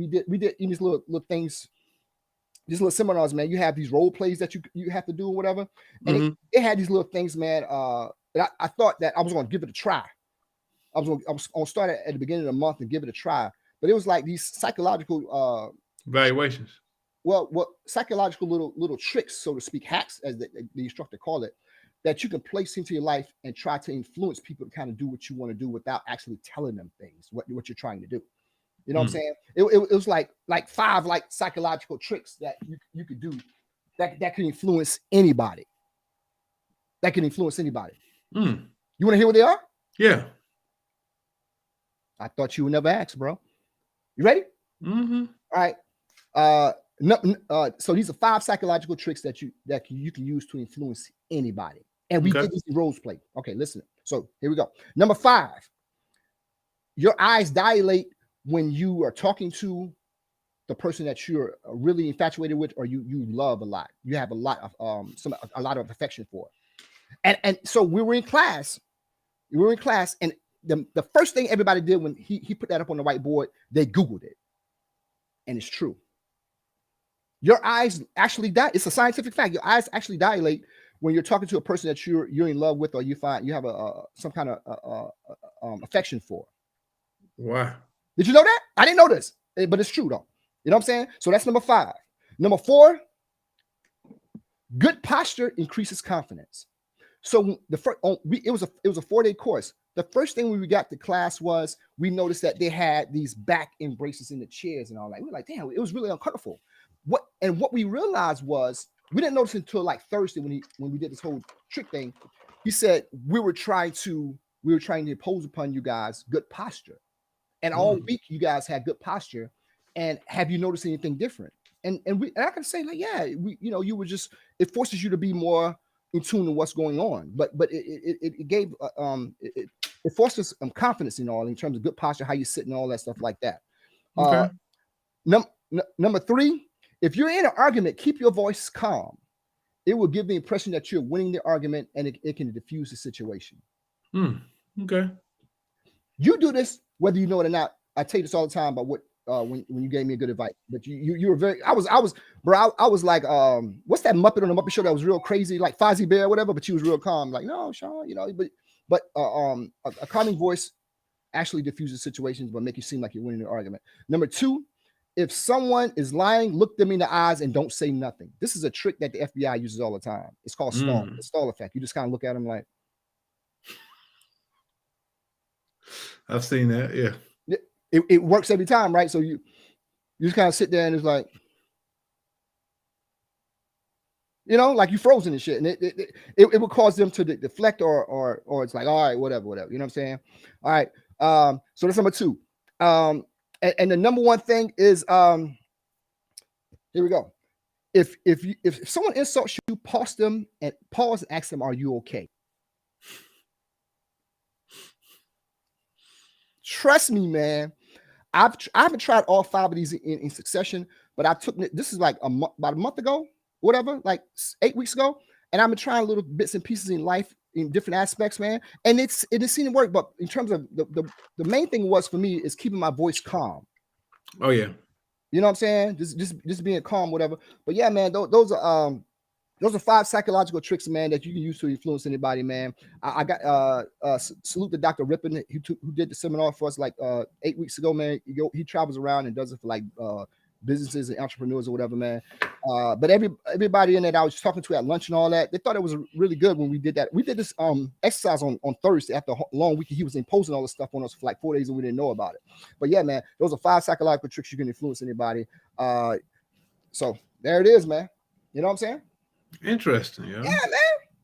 Speaker 2: did in these little things, these little seminars, man. You have these role plays that you have to do or whatever, and it had these little things, man. That I thought that I was going to give it a try. I was going to start at the beginning of the month and give it a try, but it was like these psychological
Speaker 3: evaluations.
Speaker 2: Well, psychological little tricks, so to speak, hacks, as the instructor called it, that you can place into your life and try to influence people to kind of do what you want to do without actually telling them things, what you're trying to do. You know what I'm saying? It was like 5 like psychological tricks that you could do that can influence anybody. You want to hear what they are?
Speaker 3: Yeah.
Speaker 2: I thought you would never ask, bro. You ready?
Speaker 3: Mm-hmm.
Speaker 2: All right. So these are 5 psychological tricks that you can use to influence anybody. And we did these roles play. Okay, listen. So here we go. Number 5. Your eyes dilate when you are talking to the person that you're really infatuated with, or you love a lot. You have a lot of a lot of affection for. And so we were in class, and the first thing everybody did when he put that up on the whiteboard, they Googled it. And it's true. Your eyes actually dilate. It's a scientific fact. Your eyes actually dilate when you're talking to a person that you're in love with, or you find you have some kind of affection for.
Speaker 3: Wow.
Speaker 2: Did you know that? I didn't know this, but it's true though. You know what I'm saying? So that's number 5. Number 4, good posture increases confidence. So the first, it was a 4-day course. The first thing we got to class was we noticed that they had these back embraces in the chairs and all that. We were like, damn, it was really uncomfortable. What we realized was, we didn't notice until like Thursday when we did this whole trick thing. He said we were trying to impose upon you guys good posture, and all week you guys had good posture. And have you noticed anything different? And I can say like, yeah, you were just, it forces you to be more in tune to what's going on. But it gave it fosters confidence in all in terms of good posture, how you sit and all that stuff like that.
Speaker 3: Okay.
Speaker 2: Number 3. If you're in an argument, keep your voice calm. It will give the impression that you're winning the argument, and it can diffuse the situation.
Speaker 3: Okay.
Speaker 2: You do this whether you know it or not. I tell you this all the time about what when you gave me a good advice. But you were very. I was like, what's that Muppet on the Muppet Show that was real crazy, like Fozzie Bear or whatever? But she was real calm, like, no, Shawn, but a calming voice
Speaker 4: actually diffuses situations but make you seem like you're winning the argument. Number 2, if someone is lying, look them in the eyes and don't say nothing. This is a trick that the FBI uses all the time. It's called stall, the stall effect. You just kind of look at them like.
Speaker 3: I've seen that. Yeah.
Speaker 4: It works every time, right? So you just kind of sit there and it's like, like you frozen and shit. And it would cause them to deflect or it's like, all right, whatever. You know what I'm saying? All right. So that's number 2. And the number 1 thing is, here we go. If someone insults you, pause and ask them, are you okay? Trust me, man. I haven't tried all 5 of these in succession, but I took this is like about a month ago, whatever, like 8 weeks ago, and I've been trying little bits and pieces in life in different aspects, man, and it has seemed to work. But in terms of the main thing was for me is keeping my voice calm.
Speaker 3: Oh yeah,
Speaker 4: you know what I'm saying? Just being calm, whatever. But yeah, man, those are 5 psychological tricks, man, that you can use to influence anybody, man. I got salute to Dr. Rippin, who did the seminar for us like 8 weeks ago, man. He travels around and does it for like businesses and entrepreneurs or whatever, man. But everybody in it I was talking to at lunch and all that, they thought it was really good when we did that. We did this exercise on Thursday after a long week. He was imposing all this stuff on us for like 4 days and we didn't know about it. But yeah, man, those are 5 psychological tricks you can influence anybody. So there it is, man. You know what I'm saying?
Speaker 3: Interesting, yeah,
Speaker 4: man.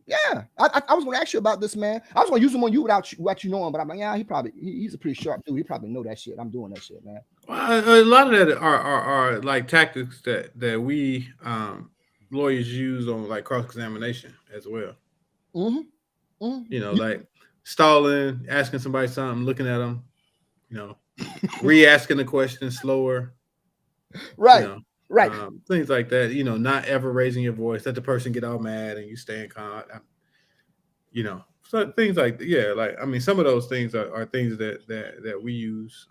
Speaker 4: Yeah, I was going to ask you about this, man. I was going to use them on you without you knowing, but I'm like, yeah, he's a pretty sharp dude. He probably know that shit. I'm doing that shit, man.
Speaker 3: Well, a lot of that are like tactics that we lawyers use on like cross-examination as well. Like stalling, asking somebody something, looking at them, re-asking the question slower,
Speaker 4: right? Right.
Speaker 3: Things like that, not ever raising your voice, let the person get all mad and you staying calm. So things like, some of those things are things that we use.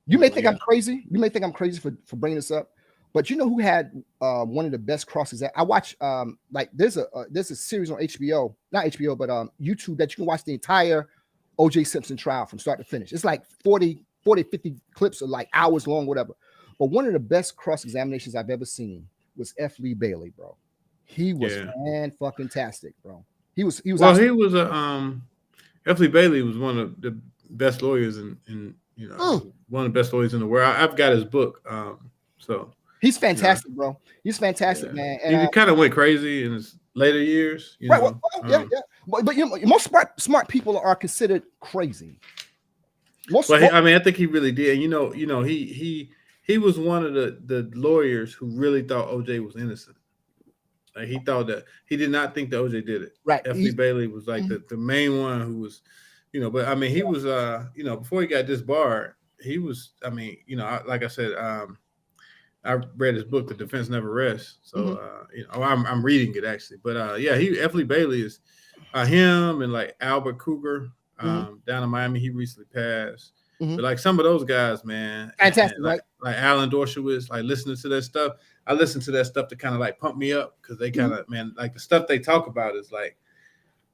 Speaker 4: You may think I'm crazy. You may think I'm crazy for bringing this up, but you know who had one of the best crosses? I watch there's a series on HBO, not HBO, but YouTube that you can watch the entire O.J. Simpson trial from start to finish. It's like 50 clips of like hours long, whatever. But one of the best cross examinations I've ever seen was F. Lee Bailey, bro. He was fan-fucking-tastic, bro. He was.
Speaker 3: F. Lee Bailey was one of the best lawyers in one of the best lawyers in the world. I've got his book. So
Speaker 4: he's fantastic, bro. He's fantastic, man. And
Speaker 3: he kind of went crazy in his later years.
Speaker 4: Right. Yeah. But most smart people are considered crazy.
Speaker 3: I think he really did. He was one of the lawyers who really thought OJ was innocent. Like he thought that he did not think that OJ did it.
Speaker 4: Right.
Speaker 3: F. Lee Bailey was like the main one who was, but I mean, he was, before he got disbarred, he was, like I said, I read his book, The Defense Never Rests. So, I'm reading it actually, but F. Lee Bailey is him and like Albert Cougar down in Miami. He recently passed. But like some of those guys, man,
Speaker 4: fantastic,
Speaker 3: like Alan Dershowitz, like listening to that stuff. I listen to that stuff to kind of like pump me up because they kind of, man, like the stuff they talk about is like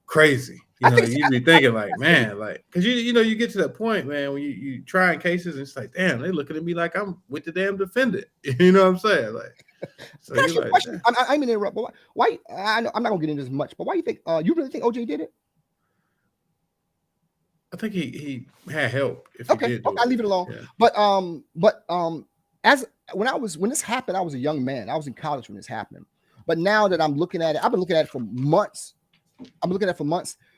Speaker 3: crazy. You be thinking like, man, like, because you get to that point, man, when you trying cases and it's like, damn, they looking at me like I'm with the damn defendant. You know what I'm saying? Like, so
Speaker 4: you're like, question. I mean, interrupt, but why? I'm not gonna get into this much, but why you think? You really think OJ did it?
Speaker 3: I think he had help. If he did
Speaker 4: I'll leave it alone. Yeah. But when this happened, I was a young man. I was in college when this happened. But now that I'm looking at it, I've been looking at it for months.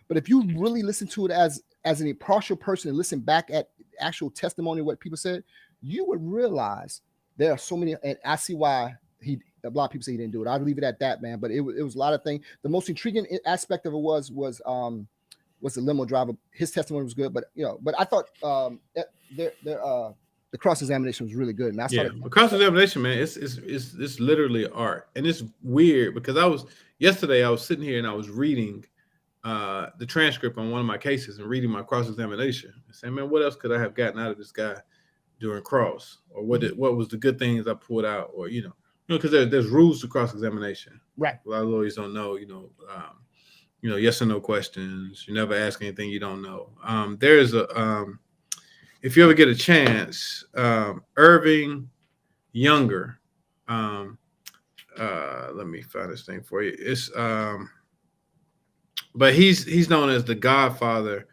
Speaker 4: But if you really listen to it as an impartial person and listen back at actual testimony of what people said, you would realize there are so many. And I see why a lot of people say he didn't do it. I'd leave it at that, man. But it was a lot of things. The most intriguing aspect of it was the limo driver. His testimony was good, but I thought the cross examination was really good. Man,
Speaker 3: the cross examination, man, it's literally art, and it's weird because yesterday I was sitting here and I was reading the transcript on one of my cases and reading my cross examination and saying, man, what else could I have gotten out of this guy during cross, or what was the good things I pulled out, or because there's rules to cross examination,
Speaker 4: right?
Speaker 3: A lot of lawyers don't know, yes or no questions. You never ask anything you don't know. There's if you ever get a chance, Irving Younger. Let me find this thing for you. It's but he's known as the godfather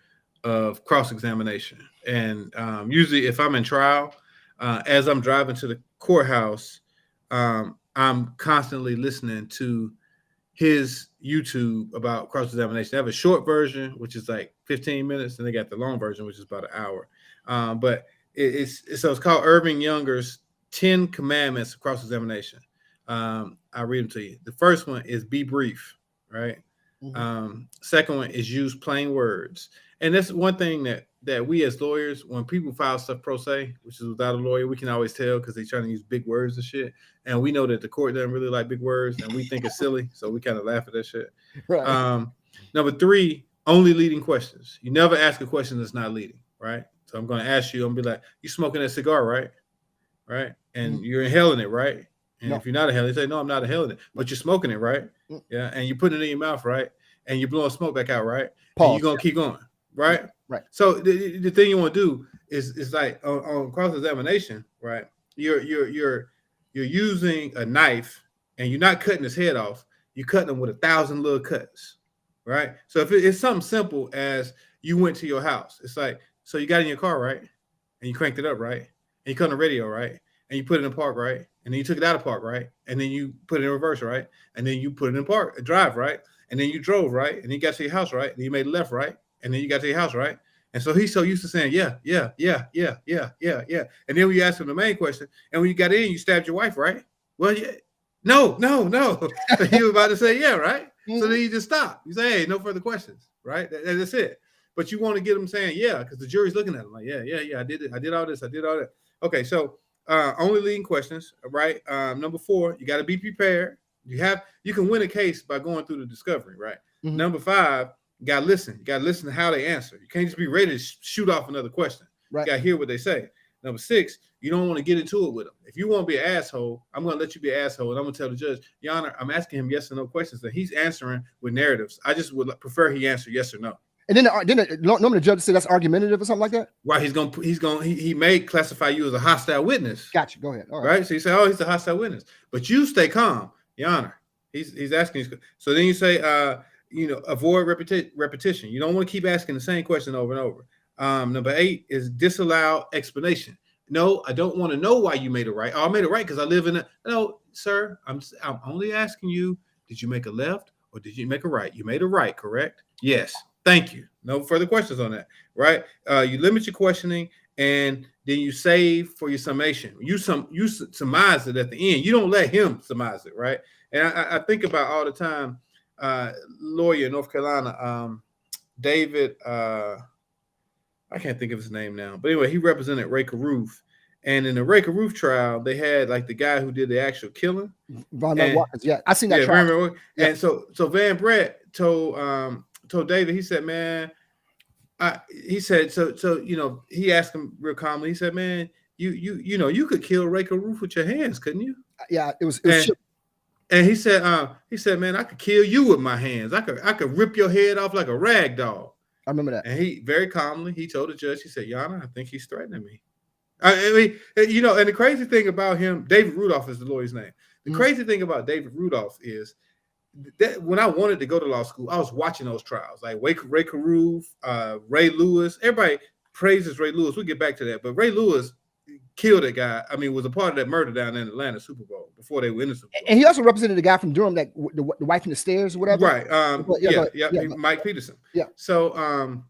Speaker 3: of cross-examination. And usually if I'm in trial, as I'm driving to the courthouse, I'm constantly listening to his YouTube about cross-examination. They have a short version, which is like 15 minutes, and they got the long version, which is about an hour. But it's called Irving Younger's 10 Commandments of Cross-Examination. I'll read them to you. The first one is be brief, right? Mm-hmm. Second one is use plain words. And that's one thing that we as lawyers, when people file stuff pro se, which is without a lawyer, we can always tell because they're trying to use big words and shit. And we know that the court doesn't really like big words, and we think it's silly, so we kind of laugh at that shit. Right. Number 3, only leading questions. You never ask a question that's not leading, right? So I'm going to ask you, I'm going to be like, you smoking a cigar, right? Right? And you're inhaling it, right? And if you're not inhaling it, you say, no, I'm not inhaling it. But you're smoking it, right? Yeah. And you're putting it in your mouth, right? And you're blowing smoke back out, right? Pause. And you're going to keep going, right? Right. So the thing you want to do is like on cross-examination, right? You're using a knife and you're not cutting his head off. You're cutting him with 1,000 little cuts, right? So if it's something simple as you went to your house, it's like, so you got in your car, right? And you cranked it up, right? And you cut on the radio, right? And you put it in park, right? And then you took it out of park, right? And then you put it in reverse, right? And then you put it in park, drive, right? And then you drove, right? And then you got to your house, right? And you made a left, right? And then you got to your house, right? And so he's so used to saying, yeah. And then when you ask him the main question, and when you got in, you stabbed your wife, right? Well, yeah. No. So he was about to say, yeah, right? So then you just stop. You say, hey, no further questions, right? That's it. But you want to get him saying, yeah, because the jury's looking at him like, yeah, I did it. I did all this. I did all that. Okay, so only leading questions, right? Number 4, you got to be prepared. You can win a case by going through the discovery, right? Mm-hmm. Number 5, you got to listen. You got to listen to how they answer. You can't just be ready to shoot off another question. Right. You got to hear what they say. Number 6, you don't want to get into it with them. If you want to be an asshole, I'm going to let you be an asshole, and I'm going to tell the judge, Your Honor, I'm asking him yes or no questions, and he's answering with narratives. I just would prefer he answer yes or no. And then normally the judge say that's argumentative or something like that. Right? He may classify you as a hostile witness. Gotcha. Go ahead. All right. So you say, oh, he's a hostile witness, but you stay calm, Your Honor. He's asking. So then you say, avoid repetition. You don't want to keep asking the same question over and over. Number 8 is disallow explanation. No, I don't want to know why you made it right. Oh, I made it right because I live in no, sir. I'm only asking you, did you make a left or did you make a right? You made a right, correct? Yes. Thank you. No further questions on that, right? You limit your questioning and then you save for your summation. You surmise it at the end. You don't let him surmise it, right? And I think about all the time, lawyer in North Carolina, David, I can't think of his name now, but anyway, he represented Ray Caruth. And in the Ray Caruth trial, they had like the guy who did the actual killing. Yeah, I seen that trial. Yeah. And so Van Brett told David, he said, man, he asked him real calmly. He said, man, you could kill Ray Caruth with your hands, couldn't you? Yeah, it was and he said, man, I could kill you with my hands. I could rip your head off like a rag doll. I remember that. And he very calmly, he told the judge, he said, Your Honor, I think he's threatening me. I mean, and the crazy thing about him, David Rudolph is the lawyer's name. The crazy thing about David Rudolph is that when I wanted to go to law school, I was watching those trials, like Ray Caruth, Ray Lewis. Everybody praises Ray Lewis. We'll get back to that. But Ray Lewis killed that guy. I mean, was a part of that murder down in Atlanta Super Bowl before they were in the Super Bowl. And he also represented the guy from Durham, that the wife in the stairs or whatever. Right. Mike Peterson. Yeah. So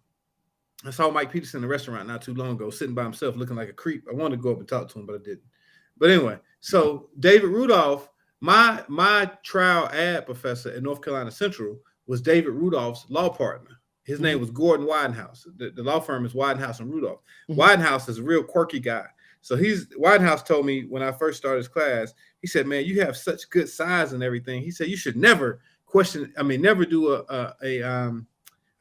Speaker 3: I saw Mike Peterson in a restaurant not too long ago, sitting by himself looking like a creep. I wanted to go up and talk to him, but I didn't. But anyway, so David Rudolph, my trial ad professor at North Carolina Central was David Rudolph's law partner. His name was Gordon Widenhouse. The law firm is Widenhouse and Rudolph. Widenhouse is a real quirky guy. So Widenhouse told me when I first started his class, he said, man, you have such good size and everything. He said, you should never do a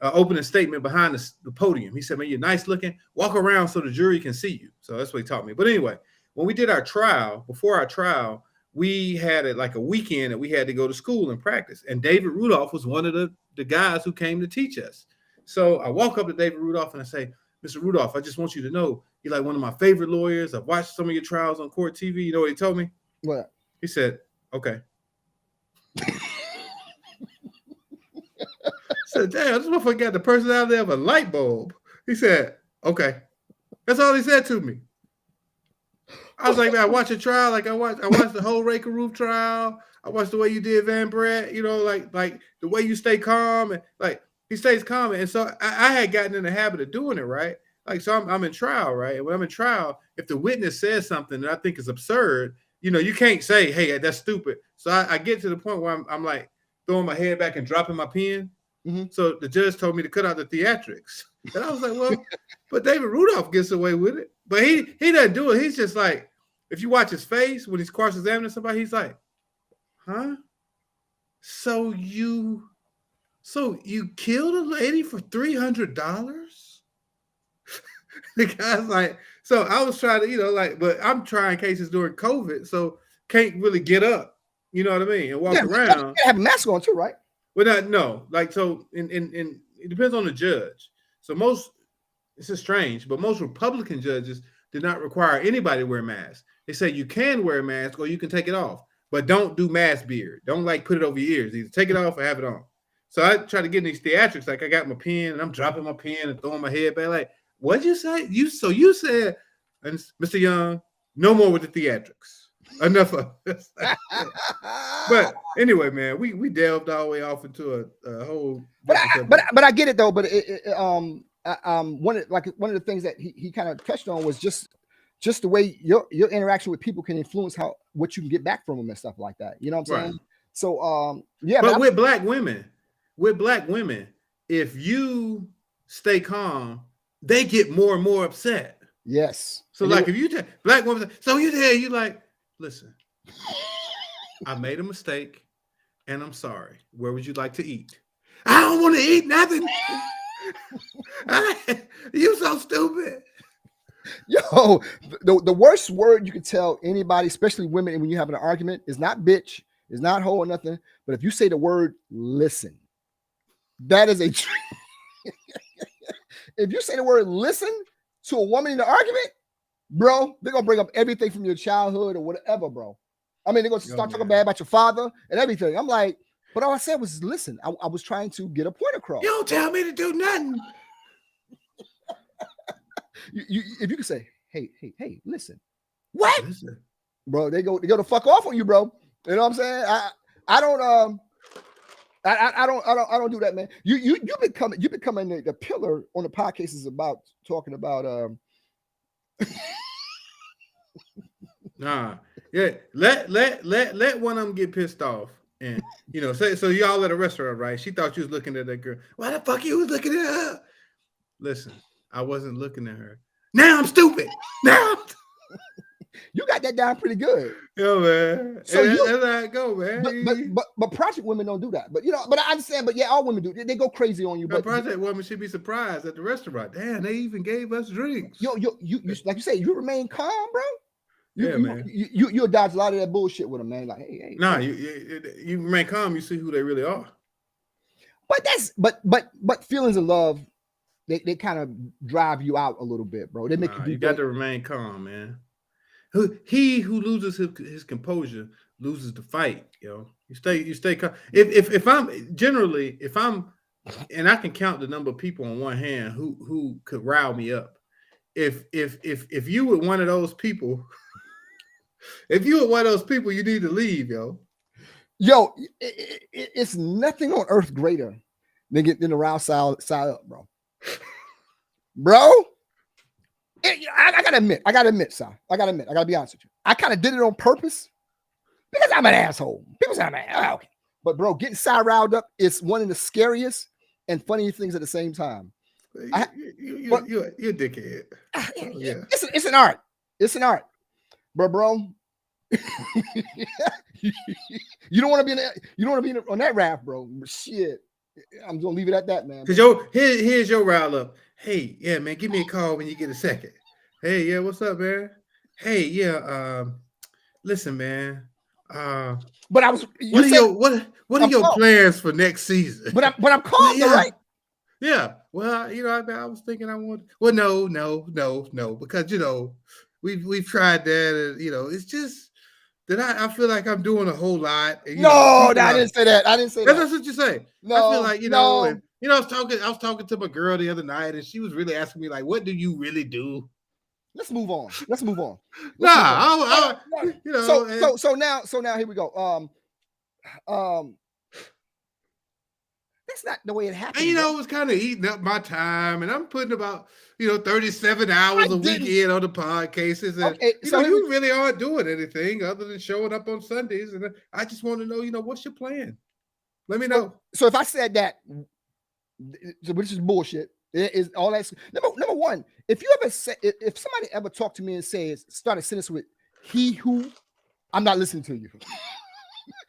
Speaker 3: opening statement behind the podium. He said, man, you're nice looking. Walk around so the jury can see you. So that's what he taught me. But anyway, when we did our trial, before our trial, we had like a weekend that we had to go to school and practice. And David Rudolph was one of the guys who came to teach us. So I walk up to David Rudolph and I say, Mr. Rudolph, I just want you to know you're like one of my favorite lawyers. I've watched some of your trials on court TV. You know what he told me?
Speaker 4: What?
Speaker 3: He said, okay. I said, damn, this motherfucker got the personality of a light bulb. He said, okay. That's all he said to me. I was like, man, I watched a trial. Like I watched the whole Raker Roof trial. I watched the way you did Van Brett, you know, like the way you stay calm, and like he stays calm. And so I had gotten in the habit of doing it, right? Like, so I'm in trial, right? And when I'm in trial, if the witness says something that I think is absurd, you know, you can't say, hey, that's stupid. So I get to the point where I'm like throwing my head back and dropping my pen.
Speaker 4: Mm-hmm.
Speaker 3: So the judge told me to cut out the theatrics. And I was like, well, but David Rudolph gets away with it. But he doesn't do it. He's just like, if you watch his face when he's cross-examining somebody, he's like, huh? So you killed a lady for $300? The guy's like, so I was trying to, you know, like, but I'm trying cases during COVID, so can't really get up, you know what I mean, and walk around.
Speaker 4: You have a mask on too, right?
Speaker 3: Well, no, like, so in it depends on the judge. So this is strange, but most Republican judges did not require anybody to wear a mask. They say you can wear a mask or you can take it off, but don't do mask beard. Don't like put it over your ears. Either take it off or have it on. So I try to get in these theatrics. Like I got my pen and I'm dropping my pen and throwing my head back. Like, what'd you say? You said, and Mr. Young, no more with the theatrics. Enough of this. But anyway, man, we delved all the way off into a whole.
Speaker 4: But I get it though. But one of the things that he kind of touched on was just the way your interaction with people can influence what you can get back from them and stuff like that. You know what I'm saying? Right. So yeah.
Speaker 3: But with black women, if you stay calm, they get more and more upset.
Speaker 4: Yes.
Speaker 3: So like if you tell black women, so you like, listen, I made a mistake and I'm sorry. Where would you like to eat? I don't want to eat nothing. You so stupid.
Speaker 4: Yo, the worst word you can tell anybody, especially women, when you have an argument, is not bitch, is not hoe or nothing. But if you say the word listen, that is a if you say the word listen to a woman in the argument, bro, they're gonna bring up everything from your childhood or whatever, bro. I mean, they're gonna start talking bad about your father and everything. I'm like, but all I said was listen. I was trying to get a point across.
Speaker 3: You don't tell me to do nothing.
Speaker 4: If you can say, hey, listen. What? Listen. Bro, they go to fuck off on you, bro. You know what I'm saying? I don't do that, man. You becoming the pillar on the podcast is about talking about
Speaker 3: Nah. Yeah, let one of them get pissed off. And you know, so y'all at a restaurant, right? She thought you was looking at that girl. Why the fuck you was looking at her? Listen, I wasn't looking at her. Now I'm stupid. Now
Speaker 4: you got that down pretty good.
Speaker 3: Yo, man. So that's how it go, man.
Speaker 4: But project women don't do that. But you know, but I understand. But yeah, all women do. They go crazy on you. But
Speaker 3: project women should be surprised at the restaurant. Damn, they even gave us drinks.
Speaker 4: You like you say, you remain calm, bro.
Speaker 3: Man.
Speaker 4: You dodge a lot of that bullshit with them, man. Like, hey.
Speaker 3: Nah, you remain calm. You see who they really are.
Speaker 4: But feelings of love, they kind of drive you out a little bit, bro. They make you do.
Speaker 3: You got to remain calm, man. He who loses his composure loses the fight. Yo, you stay calm. If I'm and I can count the number of people on one hand who could rile me up. If you were one of those people. If you were one of those people, you need to leave, yo.
Speaker 4: Yo, it's nothing on earth greater than getting the round side up, bro. I gotta admit, son. I gotta be honest with you. I kind of did it on purpose because I'm an asshole. People say I'm an asshole. Okay. But bro, getting side riled up is one of the scariest and funniest things at the same time.
Speaker 3: You're a dickhead.
Speaker 4: Yeah. It's an art. It's an art. Bro. You don't want to be on that raft, bro. Shit. I'm gonna leave it at that, man.
Speaker 3: Because here's your rile up. Hey, yeah, man, give me a call when you get a second. Hey, yeah, what's up, man? Hey, yeah, listen, man.
Speaker 4: But I was
Speaker 3: what are your plans for next season?
Speaker 4: But I'm calm,
Speaker 3: yeah.
Speaker 4: right?
Speaker 3: Yeah. Well, I was thinking I wanted. Well, no, because we've tried that, and it's just that I feel like I'm doing a whole lot. And,
Speaker 4: I didn't say that. I didn't say that.
Speaker 3: That's what you say.
Speaker 4: No,
Speaker 3: I feel like
Speaker 4: no.
Speaker 3: and I was talking to my girl the other night, and she was really asking me like, "What do you really do?"
Speaker 4: Let's move on. So now here we go. That's not the way it happened.
Speaker 3: And it was kind of eating up my time, and I'm putting about 37 hours a weekend on the podcases, and you really aren't doing anything other than showing up on Sundays. And I just want to know, what's your plan? Let me know.
Speaker 4: So if I said that, which is bullshit, it is all that. Number one, if somebody ever talked to me and start a sentence with "he who," I'm not listening to you.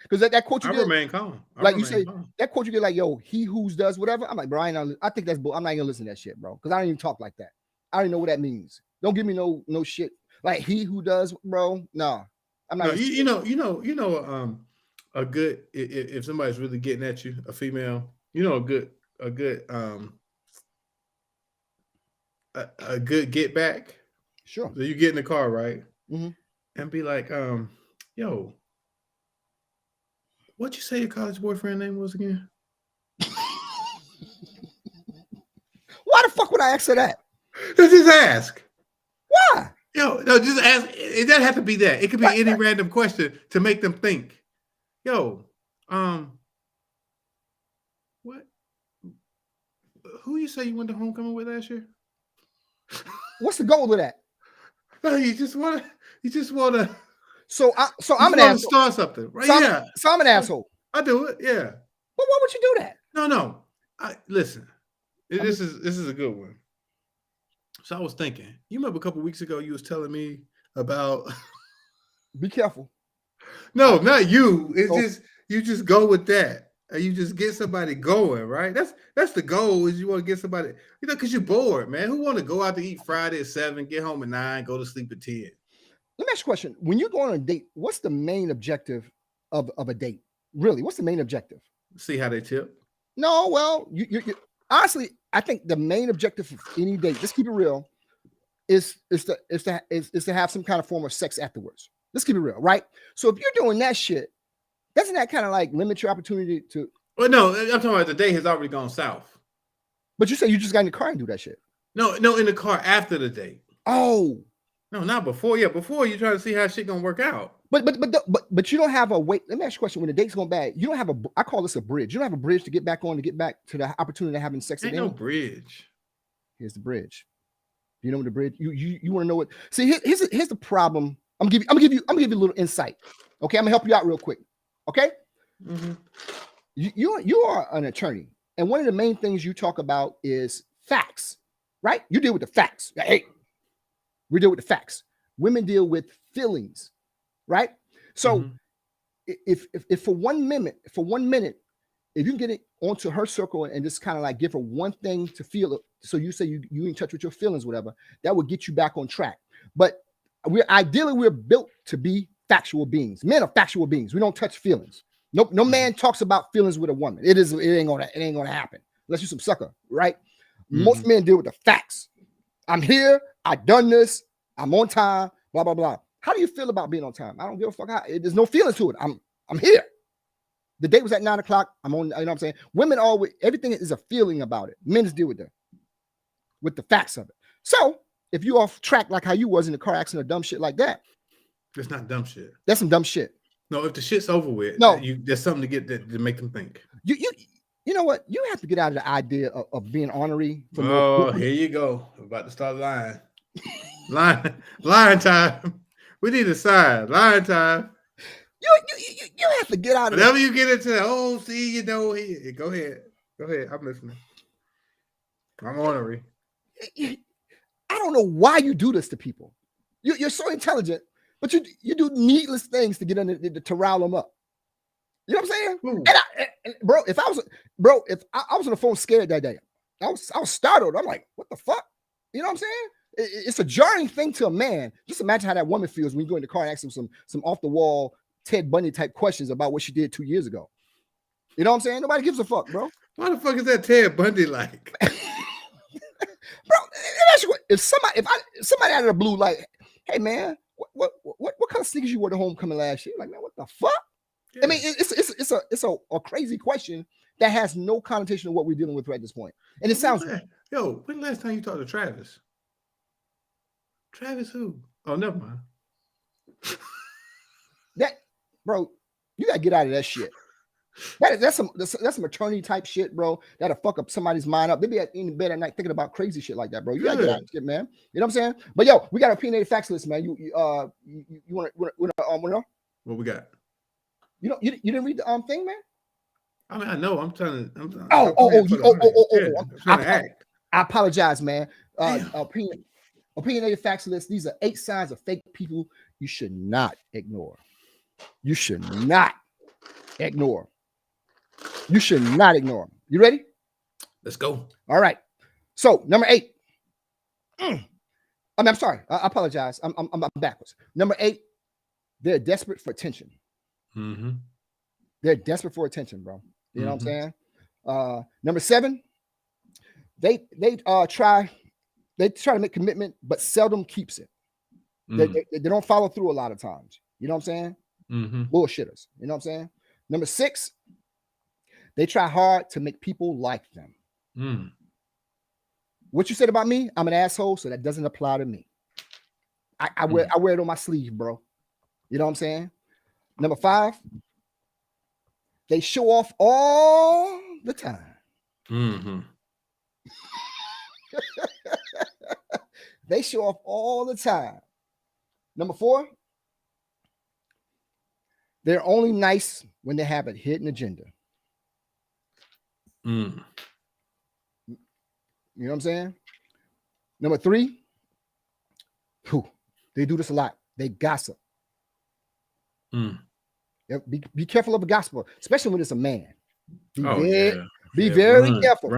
Speaker 4: Because that quote you get,
Speaker 3: remain calm.
Speaker 4: That quote you get like, yo, he who's does whatever. I'm like, Brian, I think that's bull. I'm not gonna listen to that shit, bro. Because I don't even talk like that. I don't even know what that means. Don't give me no shit like he who does, bro. No, I'm not.
Speaker 3: No, a good if somebody's really getting at you, a female, a good get back.
Speaker 4: Sure.
Speaker 3: So you get in the car, right?
Speaker 4: Mm-hmm.
Speaker 3: And be like, yo. What'd you say your college boyfriend name was again?
Speaker 4: Why the fuck would I ask her that?
Speaker 3: Just ask.
Speaker 4: Why?
Speaker 3: No, just ask. It doesn't have to be that. It could be any random question to make them think. Yo, what? Who you say you went to homecoming with last year?
Speaker 4: What's the goal of that?
Speaker 3: No, you just wanna.
Speaker 4: So I'm an asshole.
Speaker 3: Start something, right?
Speaker 4: So I'm an asshole.
Speaker 3: I do it, yeah.
Speaker 4: But why would you do that?
Speaker 3: No. Listen. This is a good one. So I was thinking. You remember a couple of weeks ago you was telling me about.
Speaker 4: Be careful.
Speaker 3: No, not you. It's just you just go with that. You just get somebody going, right? That's the goal. Is you want to get somebody, because you're bored, man. Who want to go out to eat Friday at 7, get home at 9, go to sleep at 10?
Speaker 4: Let me ask you a question. When you go on a date, what's the main objective of a date? Really, what's the main objective? See
Speaker 3: how they tip.
Speaker 4: No, well, you honestly, I think the main objective of any date, let's keep it real, is to have some kind of form of sex afterwards. Let's keep it real, right? So if you're doing that shit, doesn't that kind of like limit your opportunity to?
Speaker 3: Well, no, I'm talking about the date has already gone south.
Speaker 4: But you say you just got in the car and do that shit.
Speaker 3: No, in the car after the date.
Speaker 4: Oh.
Speaker 3: No, not before. Yeah, before you try to see how shit gonna work out.
Speaker 4: But you don't have a wait. Let me ask you a question. When the date's going bad, you don't have I call this a bridge. You don't have a bridge to get back to the opportunity of having sex.
Speaker 3: Ain't no bridge.
Speaker 4: Here's the bridge. You know what the bridge? You want to know what? See, here's the problem. I'm gonna give you a little insight. Okay, I'm gonna help you out real quick. Okay.
Speaker 3: Mm-hmm.
Speaker 4: You are an attorney, and one of the main things you talk about is facts, right? You deal with the facts. Hey. We deal with the facts. Women deal with feelings, right? So if for 1 minute, if you can get it onto her circle and just kind of like give her one thing to feel, so you say you in touch with your feelings, whatever, that would get you back on track. But we're built to be factual beings. Men are factual beings. We don't touch feelings. No man talks about feelings with a woman. It ain't gonna happen unless you're some sucker, right? Most men deal with the facts. I'm here. I done this. I'm on time. Blah blah blah. How do you feel about being on time? I don't give a fuck. There's no feelings to it. I'm here. The date was at 9 o'clock. I'm on. You know what I'm saying? Women always, everything is a feeling about it. Men just deal with the facts of it. So if you off track like how you was in the car accident or dumb shit like that,
Speaker 3: it's not dumb shit.
Speaker 4: That's some dumb shit.
Speaker 3: No, if the shit's over with, there's something to make them think.
Speaker 4: You know what? You have to get out of the idea of being ornery.
Speaker 3: Here you go. I'm about to start lying. Lying time. We need a sign. Lying time.
Speaker 4: You have to get out of
Speaker 3: whenever you get into that. Go ahead. I'm listening. I'm ornery.
Speaker 4: I don't know why you do this to people. You're so intelligent, but you do needless things to get to rile them up. You know what I'm saying? And if I was on the phone scared that day, I was startled. I'm like, what the fuck? You know what I'm saying? It's a jarring thing to a man. Just imagine how that woman feels when you go in the car and ask him some off the wall Ted Bundy type questions about what she did 2 years ago. You know what I'm saying? Nobody gives a fuck, bro.
Speaker 3: Why the fuck is that Ted Bundy like?
Speaker 4: Bro, if somebody out of the blue, like, hey man, what kind of sneakers you wore to homecoming last year? Like, man, what the fuck? Yeah. I mean, it's a crazy question that has no connotation of what we're dealing with right at this point. And it sounds
Speaker 3: when last time you talked to Travis? Travis who? Oh, never mind.
Speaker 4: That, bro, you gotta get out of that shit. That's some attorney type shit, bro. That'll fuck up somebody's mind up. They be in bed at night thinking about crazy shit like that, bro. You gotta get out of shit, man. You know what I'm saying? But yo, we got an opinionated facts list, man. You want to know?
Speaker 3: What we got?
Speaker 4: You didn't read the thing, man.
Speaker 3: I mean, I know. I'm trying to.
Speaker 4: I apologize, man. Opinionated facts list. These are 8 signs of fake people you should not ignore. You should not ignore. You should not ignore them. You ready?
Speaker 3: Let's go.
Speaker 4: All right. So number 8. I'm sorry. I apologize. I'm backwards. Number 8. They're desperate for attention.
Speaker 3: Mm-hmm.
Speaker 4: They're desperate for attention, bro. You know what I'm saying? Number 7. They try to make commitment, but seldom keeps it. They don't follow through a lot of times. You know what I'm saying? Bullshitters. You know what I'm saying? Number 6. They try hard to make people like them. What you said about me, I'm an asshole, so that doesn't apply to me. I wear it on my sleeve, bro. You know what I'm saying? Number 5. They show off all the time. They show off all the time. Number 4. They're only nice when they have a hidden agenda. You know what I'm saying? Number 3. They do this a lot. They gossip. Be careful of a gospel, especially when it's a man. Be very careful.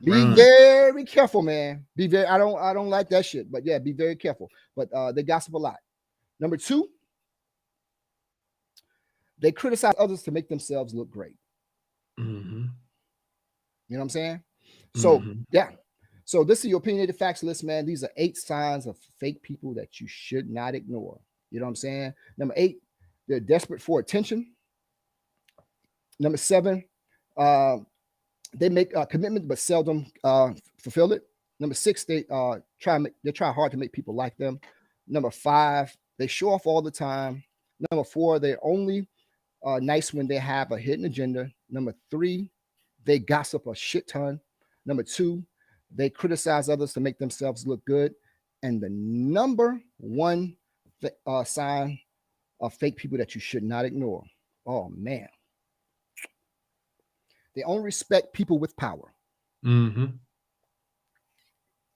Speaker 4: Be very careful, man. I don't like that shit, but yeah, be very careful. But they gossip a lot. Number 2. They criticize others to make themselves look great. You know what I'm saying? So yeah. So this is your opinionated facts list, man. These are 8 signs of fake people that you should not ignore. You know what I'm saying? Number 8, they're desperate for attention. Number 7, they make a commitment but seldom fulfill it. Number 6, they try hard to make people like them. Number 5, they show off all the time. Number 4, they're only nice when they have a hidden agenda. Number 3, they gossip a shit ton. Number 2, they criticize others to make themselves look good. And the number 1 sign of fake people that you should not ignore. Oh man. They only respect people with power. When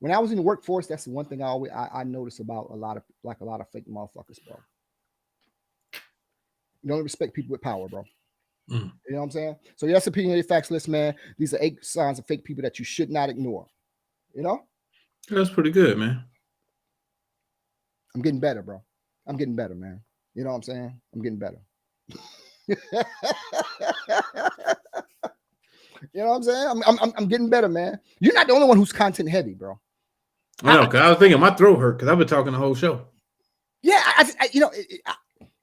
Speaker 4: I was in the workforce, that's the one thing I noticed about a lot of fake motherfuckers, bro. You only respect people with power, bro. You know what I'm saying? So that's the opinionated facts list, man. These are 8 signs of fake people that you should not ignore. You know?
Speaker 3: That's pretty good, man.
Speaker 4: I'm getting better, bro. I'm getting better, man. You know what I'm saying? I'm getting better. You know what I'm saying? I'm getting better, man. You're not the only one who's content heavy, bro.
Speaker 3: I know, because I was thinking my throat hurt because I've been talking the whole show.
Speaker 4: Yeah,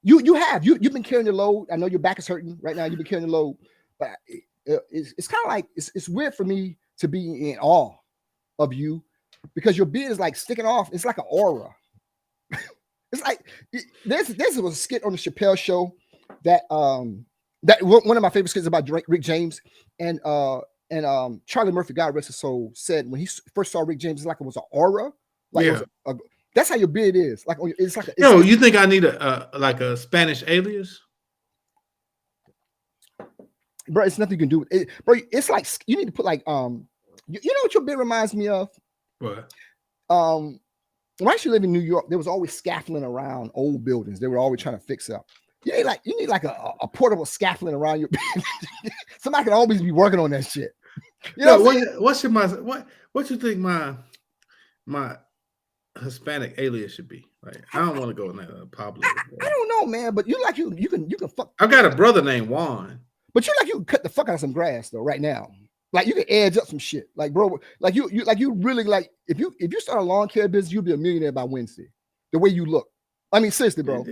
Speaker 4: you've been carrying the load. I know your back is hurting right now. You've been carrying the load, but it's kind of like it's weird for me to be in awe of you because your beard is like sticking off. It's like an aura. It's like this was a skit on the Chappelle show that one of my favorite skits about Rick James and Charlie Murphy, God rest his soul, said when he first saw Rick James, it's like it was an aura. Like that's how your beard is. Like it's like
Speaker 3: you think I need a Spanish alias?
Speaker 4: Bro, it's nothing you can do with it. Bro, it's like you need to put like you know what your beard reminds me of?
Speaker 3: What?
Speaker 4: When I used to live in New York, there was always scaffolding around old buildings. They were always trying to fix up. You need like a portable scaffolding around your beard. Somebody can always be working on that shit. You know
Speaker 3: what you think my Hispanic alias should be? Like, I don't want to go in that public.
Speaker 4: I don't know, man, but you can fuck.
Speaker 3: I got a brother named Juan.
Speaker 4: But you can cut the fuck out of some grass though right now. Like you can edge up some shit. Like, bro, like you really like if you start a lawn care business, you'll be a millionaire by Wednesday. The way you look. I mean, seriously, bro.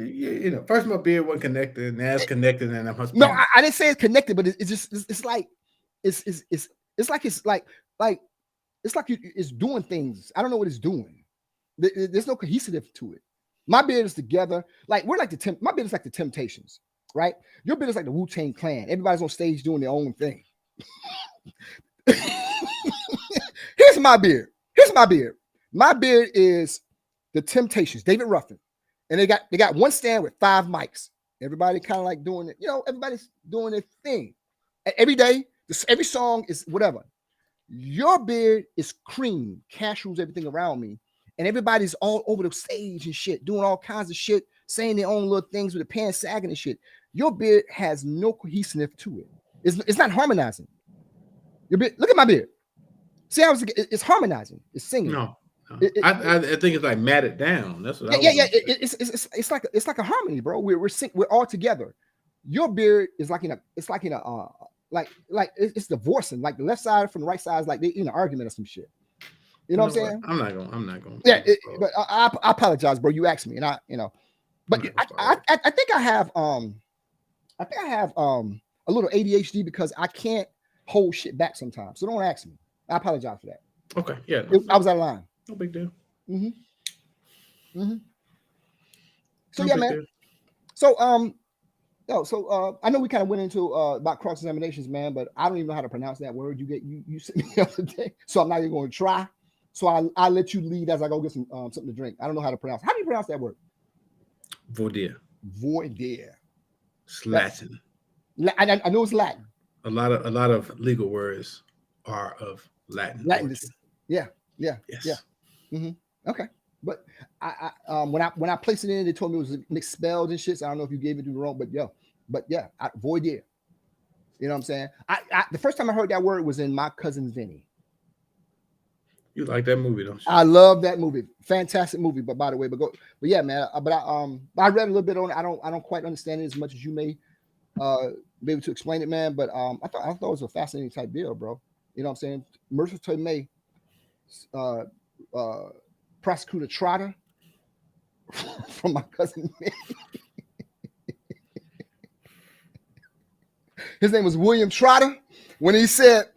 Speaker 3: First my beard wasn't connected, and now it's connected, and I'm
Speaker 4: no, I didn't say it's connected, but it's just it's like it's doing things. I don't know what it's doing. There's no cohesive to it. My beard is together. Like we're like my beard is like the Temptations, right? Your beard is like the Wu-Tang Clan. Everybody's on stage doing their own thing. Here's my beard. My beard is the Temptations, David Ruffin, and they got one stand with 5 mics. Everybody kind of like doing it. Everybody's doing their thing. Every day, every song is whatever. Your beard is cream, cashews, everything around me, and everybody's all over the stage and shit, doing all kinds of shit, saying their own little things with the pants sagging and shit. Your beard has no cohesiveness to it. It's not harmonizing. Your beard, look at my beard. See how it's harmonizing. It's singing.
Speaker 3: No. I think it's like matted down. That's what.
Speaker 4: It's like a harmony, bro. We're all together. Your beard is like it's divorcing. Like the left side from the right side is like they in an argument or some shit. You know what I'm saying?
Speaker 3: I'm not going.
Speaker 4: Yeah, but I apologize, bro. You asked me, and but I think I have a little ADHD because I can't hold shit back sometimes. So don't ask me. I apologize for that.
Speaker 3: Okay, yeah,
Speaker 4: I was out of line.
Speaker 3: No big deal.
Speaker 4: So yeah, man. Deal. So I know we kind of went into about cross examinations, man, but I don't even know how to pronounce that word. You sent me the other day, so I'm not even going to try. So I'll let you lead as I go get some something to drink. I don't know how to pronounce. How do you pronounce that word?
Speaker 3: Voir dire.
Speaker 4: It's
Speaker 3: Latin.
Speaker 4: I know it's Latin.
Speaker 3: A lot of legal words are of Latin.
Speaker 4: Yeah. Yes. Okay, but I when I placed it in, they told me it was misspelled and shit. So I don't know if you gave it to the wrong, but voir dire. You know what I'm saying? I the first time I heard that word was in My Cousin Vinny.
Speaker 3: You like that movie, don't you?
Speaker 4: I love that movie. Fantastic movie. But by the way, but yeah, man. I read a little bit on it. I don't quite understand it as much as you may be able to explain it, man. But I thought it was a fascinating type deal, bro. You know what I'm saying? Mercer Tomei, Prosecutor Trotter from My Cousin Vinny. His name was William Trotter. When he said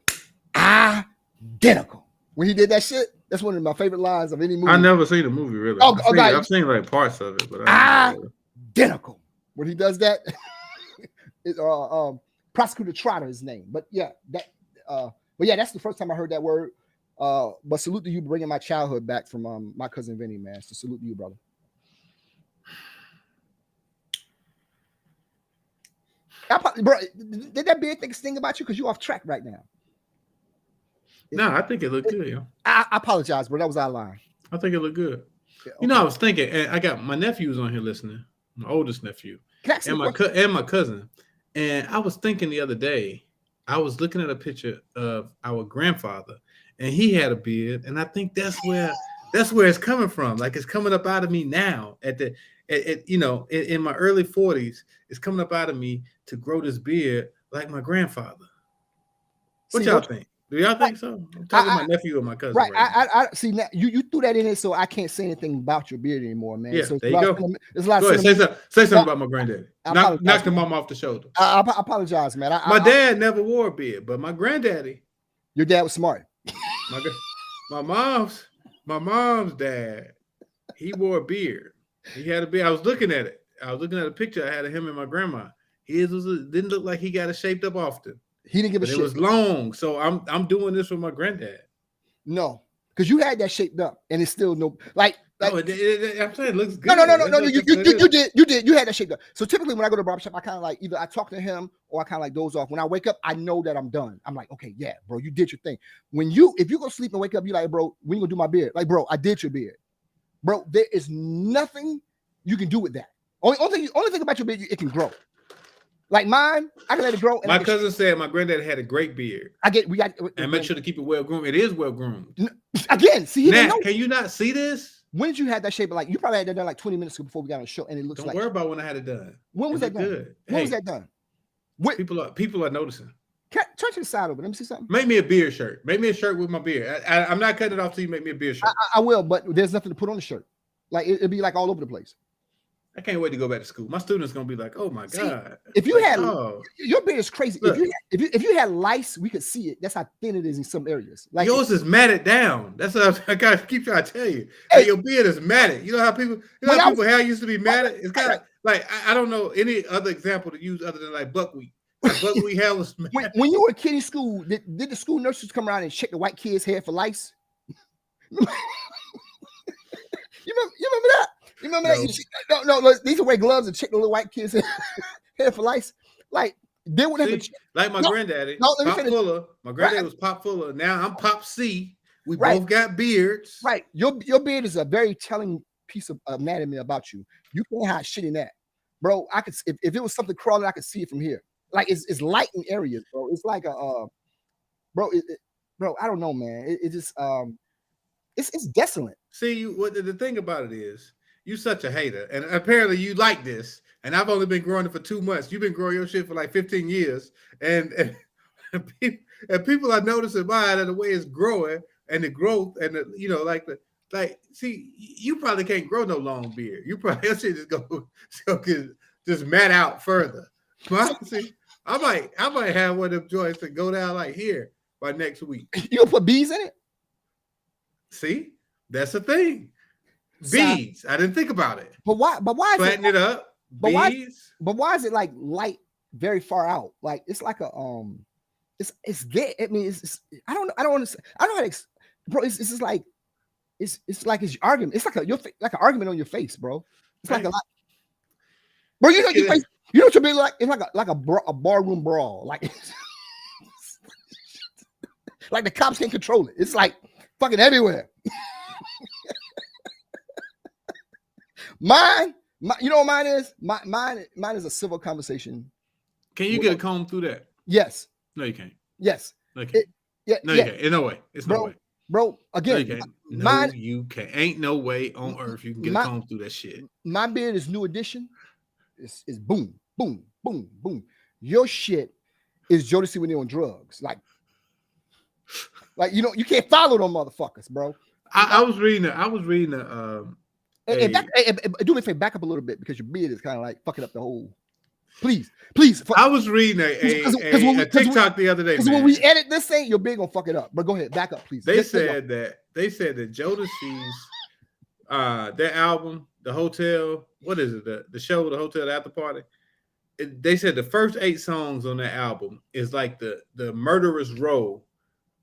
Speaker 4: identical. When he did that shit, that's one of my favorite lines of any movie.
Speaker 3: I never seen the movie, really. I've seen like parts of it, but
Speaker 4: identical. When he does that, Prosecutor Trotter is his name. But yeah, that's the first time I heard that word. But salute to you bringing my childhood back from My Cousin Vinny, man. So salute to you, brother. Bro, did that beard thing sting about you? Because you're off track right now.
Speaker 3: No, I think it looked good, yo.
Speaker 4: I apologize, bro. That was out of line.
Speaker 3: I think it looked good.
Speaker 4: Yeah, okay.
Speaker 3: I was thinking, and I got my nephews on here listening, my oldest nephew, and my cousin. And I was thinking the other day, I was looking at a picture of our grandfather, and he had a beard, and I think that's where it's coming from. Like it's coming up out of me now in my early 40s, it's coming up out of me to grow this beard like my grandfather. What y'all think? Do y'all think so? I'm talking to my nephew or my cousin.
Speaker 4: Right. I see now you threw that in there, so I can't say anything about your beard anymore, man.
Speaker 3: Yeah,
Speaker 4: so
Speaker 3: there you go.
Speaker 4: There's a lot.
Speaker 3: Go ahead, say something about my granddaddy. Knock the mom off the shoulder.
Speaker 4: I apologize, man.
Speaker 3: My dad never wore a beard, but my granddaddy.
Speaker 4: Your dad was smart.
Speaker 3: My mom's dad, he wore a beard. He had a beard. I was looking at it. I was looking at a picture I had of him and my grandma. His didn't look like he got it shaped up often.
Speaker 4: He didn't give a shit.
Speaker 3: It was long, so I'm doing this with my granddad.
Speaker 4: No, because you had that shaped up, and it's still no like.
Speaker 3: I'm saying it looks good.
Speaker 4: No. You did. You had that shaped up. So typically, when I go to the barbershop, I kind of like either I talk to him or I kind of like doze off. When I wake up, I know that I'm done. I'm like, okay, yeah, bro, you did your thing. If you go sleep and wake up, you like, bro, when you gonna do my beard? Like, bro, I did your beard, bro. There is nothing you can do with that. Only thing about your beard, it can grow. Like mine, I can let it grow.
Speaker 3: My cousin said my granddad had a great beard. And make sure to keep it well groomed. It is well groomed.
Speaker 4: Again, see,
Speaker 3: can you not see this?
Speaker 4: When did you have that shape? Like you probably had that done like 20 minutes before we got on the show, and it looks like.
Speaker 3: Don't worry about when I had it done.
Speaker 4: When was that done? When was that done?
Speaker 3: People are noticing.
Speaker 4: Turn to the side over. Let me see something.
Speaker 3: Make me a beard shirt. Make me a shirt with my beard. I'm not cutting it off till you make me a beard shirt.
Speaker 4: I will, but there's nothing to put on the shirt. Like it'll be like all over the place.
Speaker 3: I can't wait to go back to school. My students gonna be like, "Oh my god!"
Speaker 4: If you had your beard is crazy. Look, if you had lice, we could see it. That's how thin it is in some areas. Like
Speaker 3: yours is matted down. That's what I gotta keep trying to tell you. Hey, your beard is matted. You know how people, hair used to be matted. It's kind of like I don't know any other example to use other than like buckwheat. Like buckwheat hair was matted.
Speaker 4: When you were a kid in school, did the school nurses come around and check the white kids' hair for lice? You remember that? You remember that? No, look, these are wear gloves and check the little white kids' hair for lice. Like they would have
Speaker 3: like my granddaddy. Pop Fuller. My granddaddy was Pop Fuller. Now I'm Pop C. We both got beards.
Speaker 4: Right. Your beard is a very telling piece of anatomy about you. You can't hide shit in that, bro. I could if it was something crawling, I could see it from here. Like it's light in areas, bro. It's like a bro. Bro, I don't know, man. It just it's desolate.
Speaker 3: See, what the thing about it is. You such a hater, and apparently you like this. And I've only been growing it for 2 months. You've been growing your shit for like 15 years, and people are noticing mine and the way it's growing and the growth and see, you probably can't grow no long beard. You probably your shit just mat out further. See, I might have one of them joints that go down like here by next week.
Speaker 4: You gonna put bees in it?
Speaker 3: See, that's the thing. Beads. I didn't think about it.
Speaker 4: But why is
Speaker 3: flatten it up? Beads.
Speaker 4: Why is it like light very far out? Like it's like a it's there. I mean, I don't understand. I don't know how to, bro. It's just like it's like it's argument. It's like like an argument on your face, bro. It's like a lot. Bro, you know your face. You know what you're being like? It's like a barroom brawl. Like like the cops can't control it. It's like fucking everywhere. Mine, you know what mine is? Mine is a civil conversation.
Speaker 3: Can you get a comb through that?
Speaker 4: Yes.
Speaker 3: No, you can't.
Speaker 4: Yes.
Speaker 3: Okay. You can't. In no way. It's no way.
Speaker 4: Bro, again,
Speaker 3: you can't. Ain't no way on earth you can get a comb through that shit.
Speaker 4: My beard is New Edition. It's boom, boom, boom, boom. Your shit is Jodeci when they're on drugs. Like you can't follow them motherfuckers, bro.
Speaker 3: I was reading
Speaker 4: do me a favor, back up a little bit because your beard is kind of like fucking up the whole. Please.
Speaker 3: I was reading a TikTok the other day.
Speaker 4: Because when we edit this thing, your beard gonna fuck it up. But go ahead, back up, please.
Speaker 3: They said that Jodeci's their album, The Hotel. What is it? The show, The Hotel, the After Party. They said the first 8 songs on that album is like the murderous row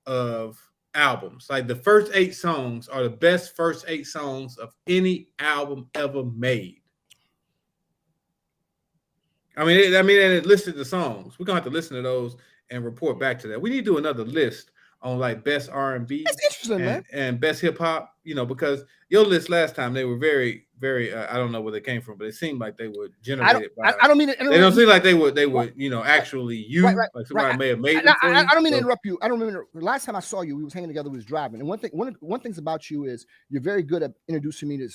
Speaker 3: of albums. Like the first 8 songs are the best first 8 songs of any album ever made. And it listed the songs. We're gonna have to listen to those and report back to that. We need to do another list on like best R&B.
Speaker 4: That's interesting, man.
Speaker 3: And best hip hop. Because your list last time they were very, very. I don't know where they came from, but it seemed like they were generated.
Speaker 4: I don't mean it.
Speaker 3: They don't seem like they would. Actually use like somebody may have made them.
Speaker 4: I don't mean to interrupt you. I don't remember the last time I saw you. We was hanging together. We was driving, and one thing's about you is you're very good at introducing me to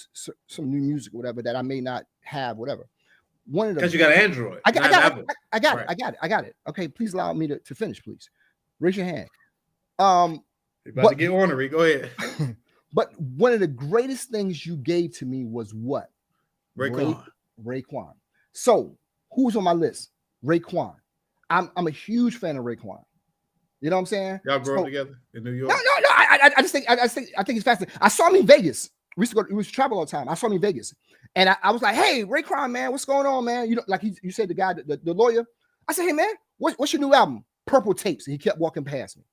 Speaker 4: some new music, whatever that I may not have, whatever.
Speaker 3: Because you got an Android.
Speaker 4: I got it. Okay, please allow me to finish, please. Raise your hand.
Speaker 3: You're about to get ornery. Go ahead.
Speaker 4: But one of the greatest things you gave to me was what? Raekwon. So who's on my list? Raekwon. I'm a huge fan of Raekwon. You know what I'm saying?
Speaker 3: Y'all grew up together in New York?
Speaker 4: No. I think it's fascinating. I saw him in Vegas. We used to travel all the time. I saw him in Vegas. And I was like, hey, Raekwon, man, what's going on, man? Like you said, the guy, the lawyer. I said, hey, man, what's your new album? Purple Tapes. And he kept walking past me.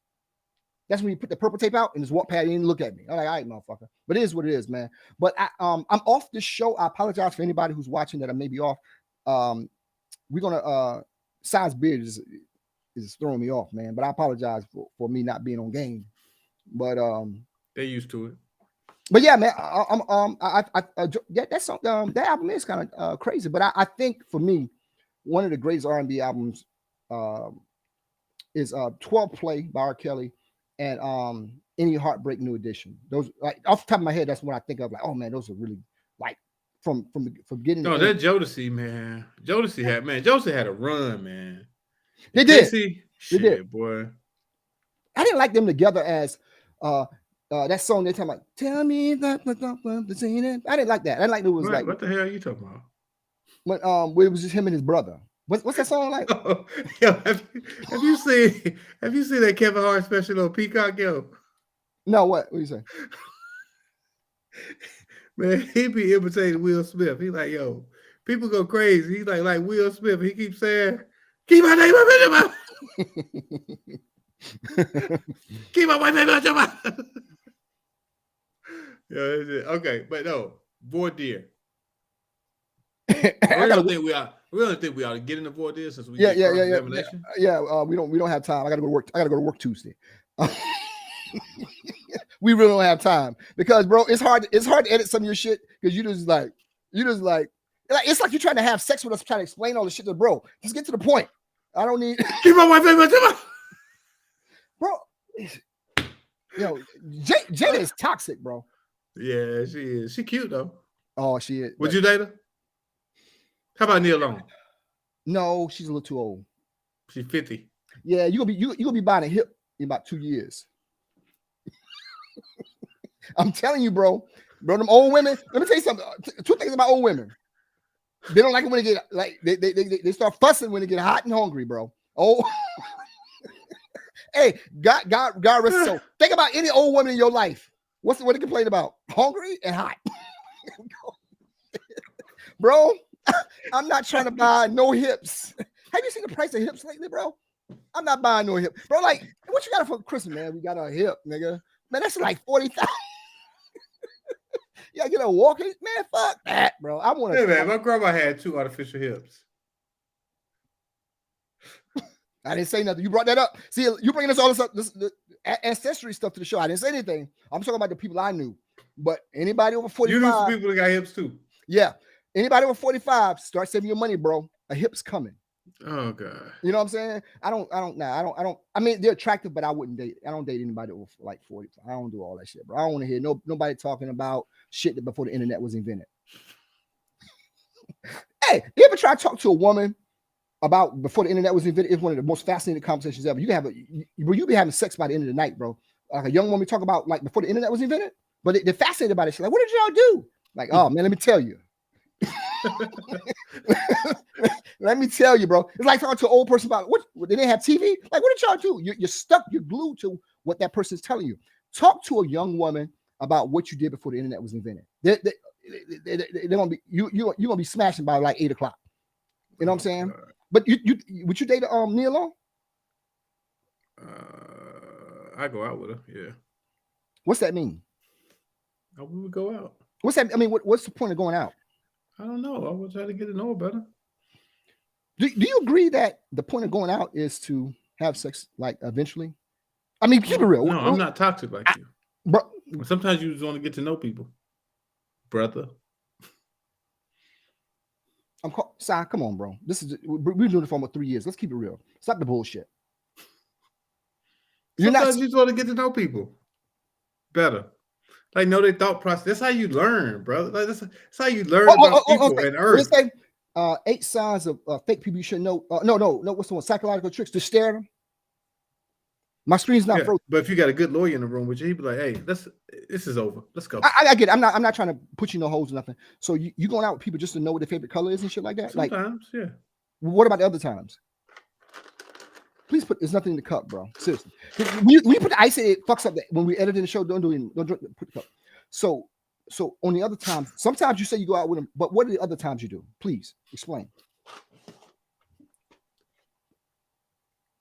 Speaker 4: That's when he put the purple tape out and just walked past. He didn't look at me. I'm like, all right, motherfucker. But it is what it is, man. But I'm off this show. I apologize for anybody who's watching that I may be off. We're gonna Si's beard is throwing me off, man. But I apologize for me not being on game. But
Speaker 3: they're used to it.
Speaker 4: But yeah, man, that song, that album is kind of crazy. But I think for me, one of the greatest R&B albums is 12 Play by R. Kelly and Any Heartbreak New Edition. Those, like, off the top of my head, that's what I think of. Like, oh man, those are really like from getting.
Speaker 3: No, that Jodeci, man. Jodeci had a run, man.
Speaker 4: They did.
Speaker 3: Shit, they did, boy.
Speaker 4: I didn't like them together as that song they're talking about. Tell me that I didn't like that. I didn't like it was
Speaker 3: what,
Speaker 4: like
Speaker 3: what the hell are you talking about?
Speaker 4: When it was just him and his brother. What's that song like?
Speaker 3: Yo, have you seen that Kevin Hart special on Peacock, yo?
Speaker 4: No, what you say?
Speaker 3: Man, he be imitating Will Smith. He like, yo, people go crazy. He's like Will Smith. He keeps saying, keep my name up in your mouth. Keep my name out your mouth. Yeah, okay, but no, voir dire. We don't think we ought to get into voir dire since we
Speaker 4: yeah. We don't have time. I gotta go to work. I gotta go to work Tuesday. We really don't have time because, bro, it's hard to edit some of your shit because you just like it's like you're trying to have sex with us, trying to explain all the shit to bro. Just get to the point. I don't need
Speaker 3: keep my wife in my mouth.
Speaker 4: Bro. Jada is toxic, bro.
Speaker 3: Yeah, she is. She cute though.
Speaker 4: Oh, she is.
Speaker 3: Would you date her? How about Neil Long?
Speaker 4: No, she's a little too old.
Speaker 3: She's 50.
Speaker 4: Yeah, you gonna be buying a hip in about 2 years. I'm telling you, bro. Them old women. Let me tell you something. 2 things about old women. They don't like it when they get like they start fussing when they get hot and hungry, bro. Oh, hey, God rest so. Think about any old woman in your life. What they complain about? Hungry and hot. Bro, I'm not trying to buy no hips. Have you seen the price of hips lately, bro? I'm not buying no hip. Bro, like, what you got for Christmas, man? We got a hip, nigga. Man, that's like 40,000. Yeah, get a walking. Man, fuck that, bro. I want to.
Speaker 3: Hey, man, my grandma had 2 artificial hips.
Speaker 4: I didn't say nothing. You brought that up. See, you bringing all this up, the ancestry stuff to the show. I didn't say anything. I'm talking about the people I knew. But anybody over 45.
Speaker 3: You knew some people that got hips too.
Speaker 4: Yeah. Anybody over 45, start saving your money, bro. A hip's coming.
Speaker 3: Oh God.
Speaker 4: You know what I'm saying? I mean, they're attractive, but I wouldn't date. I don't date anybody over like 40. I don't do all that shit, bro. I don't want to hear nobody talking about shit that before the internet was invented. Hey, you ever try to talk to a woman about before the internet was invented? It's one of the most fascinating conversations ever. You be having sex by the end of the night, bro. Like a young woman talk about like before the internet was invented, but they're fascinated by it. She's like, what did y'all do? Like, oh man, let me tell you. Let me tell you, bro. It's like talking to an old person about what they didn't have TV. Like, what did y'all do? You're stuck. You're glued to what that person's telling you. Talk to a young woman about what you did before the internet was invented. They're gonna be you're gonna be smashing by like 8 o'clock. You know what I'm saying? But would you date Neil Long?
Speaker 3: I go out with her. Yeah.
Speaker 4: What's that mean?
Speaker 3: We would go out.
Speaker 4: What's that? I mean, what's the point of going out?
Speaker 3: I don't know. I would try to get to know her better.
Speaker 4: Do you agree that the point of going out is to have sex, like eventually? I mean, keep it real.
Speaker 3: No, I'm not toxic like you.
Speaker 4: Bro,
Speaker 3: sometimes you just want to get to know people, brother.
Speaker 4: Si, come on, bro. We've been doing it for almost 3 years. Let's keep it real. Stop the bullshit.
Speaker 3: Sometimes you just want to get to know people better. Like, know their thought process. That's how you learn, bro. Like, that's how you learn about people and earth.
Speaker 4: Say, 8 signs of fake people you should know. No. What's the one? Psychological tricks to stare at them. My screen's not frozen.
Speaker 3: But if you got a good lawyer in the room with you, he'd be like, "Hey, this is over. Let's go."
Speaker 4: I get it. I'm not trying to put you no holes or nothing. So you going out with people just to know what their favorite color is and shit like that?
Speaker 3: Sometimes,
Speaker 4: like,
Speaker 3: yeah.
Speaker 4: What about the other times? Please there's nothing in the cup, bro. Seriously. We put the ice in it, fucks up that when we edited the show, don't drink, put the cup. So on the other times, sometimes you say you go out with them, but what are the other times you do? Please explain.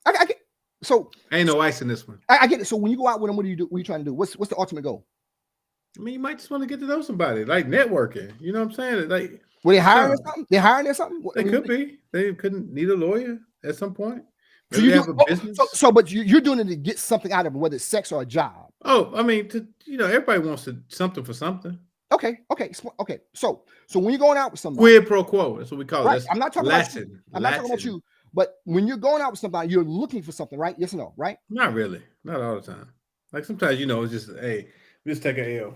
Speaker 4: I get so
Speaker 3: ain't no ice in this one.
Speaker 4: I get it. So when you go out with them, what do you do? What are you trying to do? What's the ultimate goal?
Speaker 3: I mean, you might just want to get to know somebody, like networking. You know what I'm saying? Like,
Speaker 4: were they hiring or something? They hiring or something?
Speaker 3: They could be. They couldn't need a lawyer at some point.
Speaker 4: So you have a business. But you're doing it to get something out of it, whether it's sex or a job.
Speaker 3: Oh, I mean, everybody wants something for something.
Speaker 4: Okay. So when you're going out with somebody,
Speaker 3: quid pro quo. That's what we call it.
Speaker 4: I'm not talking about you. I'm not talking about you. But when you're going out with somebody, you're looking for something, right? Yes or no, right?
Speaker 3: Not really. Not all the time. Like sometimes, it's just, hey, just take a L.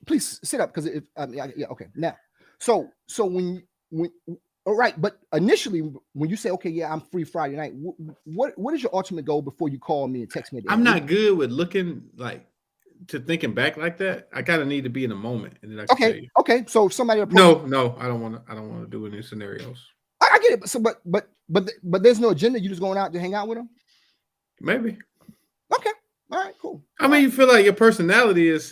Speaker 4: Please sit up because okay. Now, so when All right, but initially, when you say, okay, yeah, I'm free Friday night, what is your ultimate goal before you call me and text me?
Speaker 3: I'm not good with looking like to thinking back like that. I kind of need to be in the moment, and then I can tell you.
Speaker 4: Okay. So if somebody
Speaker 3: no, I don't want to do any scenarios.
Speaker 4: I get it. So, but there's no agenda. You just going out to hang out with them?
Speaker 3: Maybe.
Speaker 4: Okay. All right. Cool.
Speaker 3: I mean, you feel like your personality is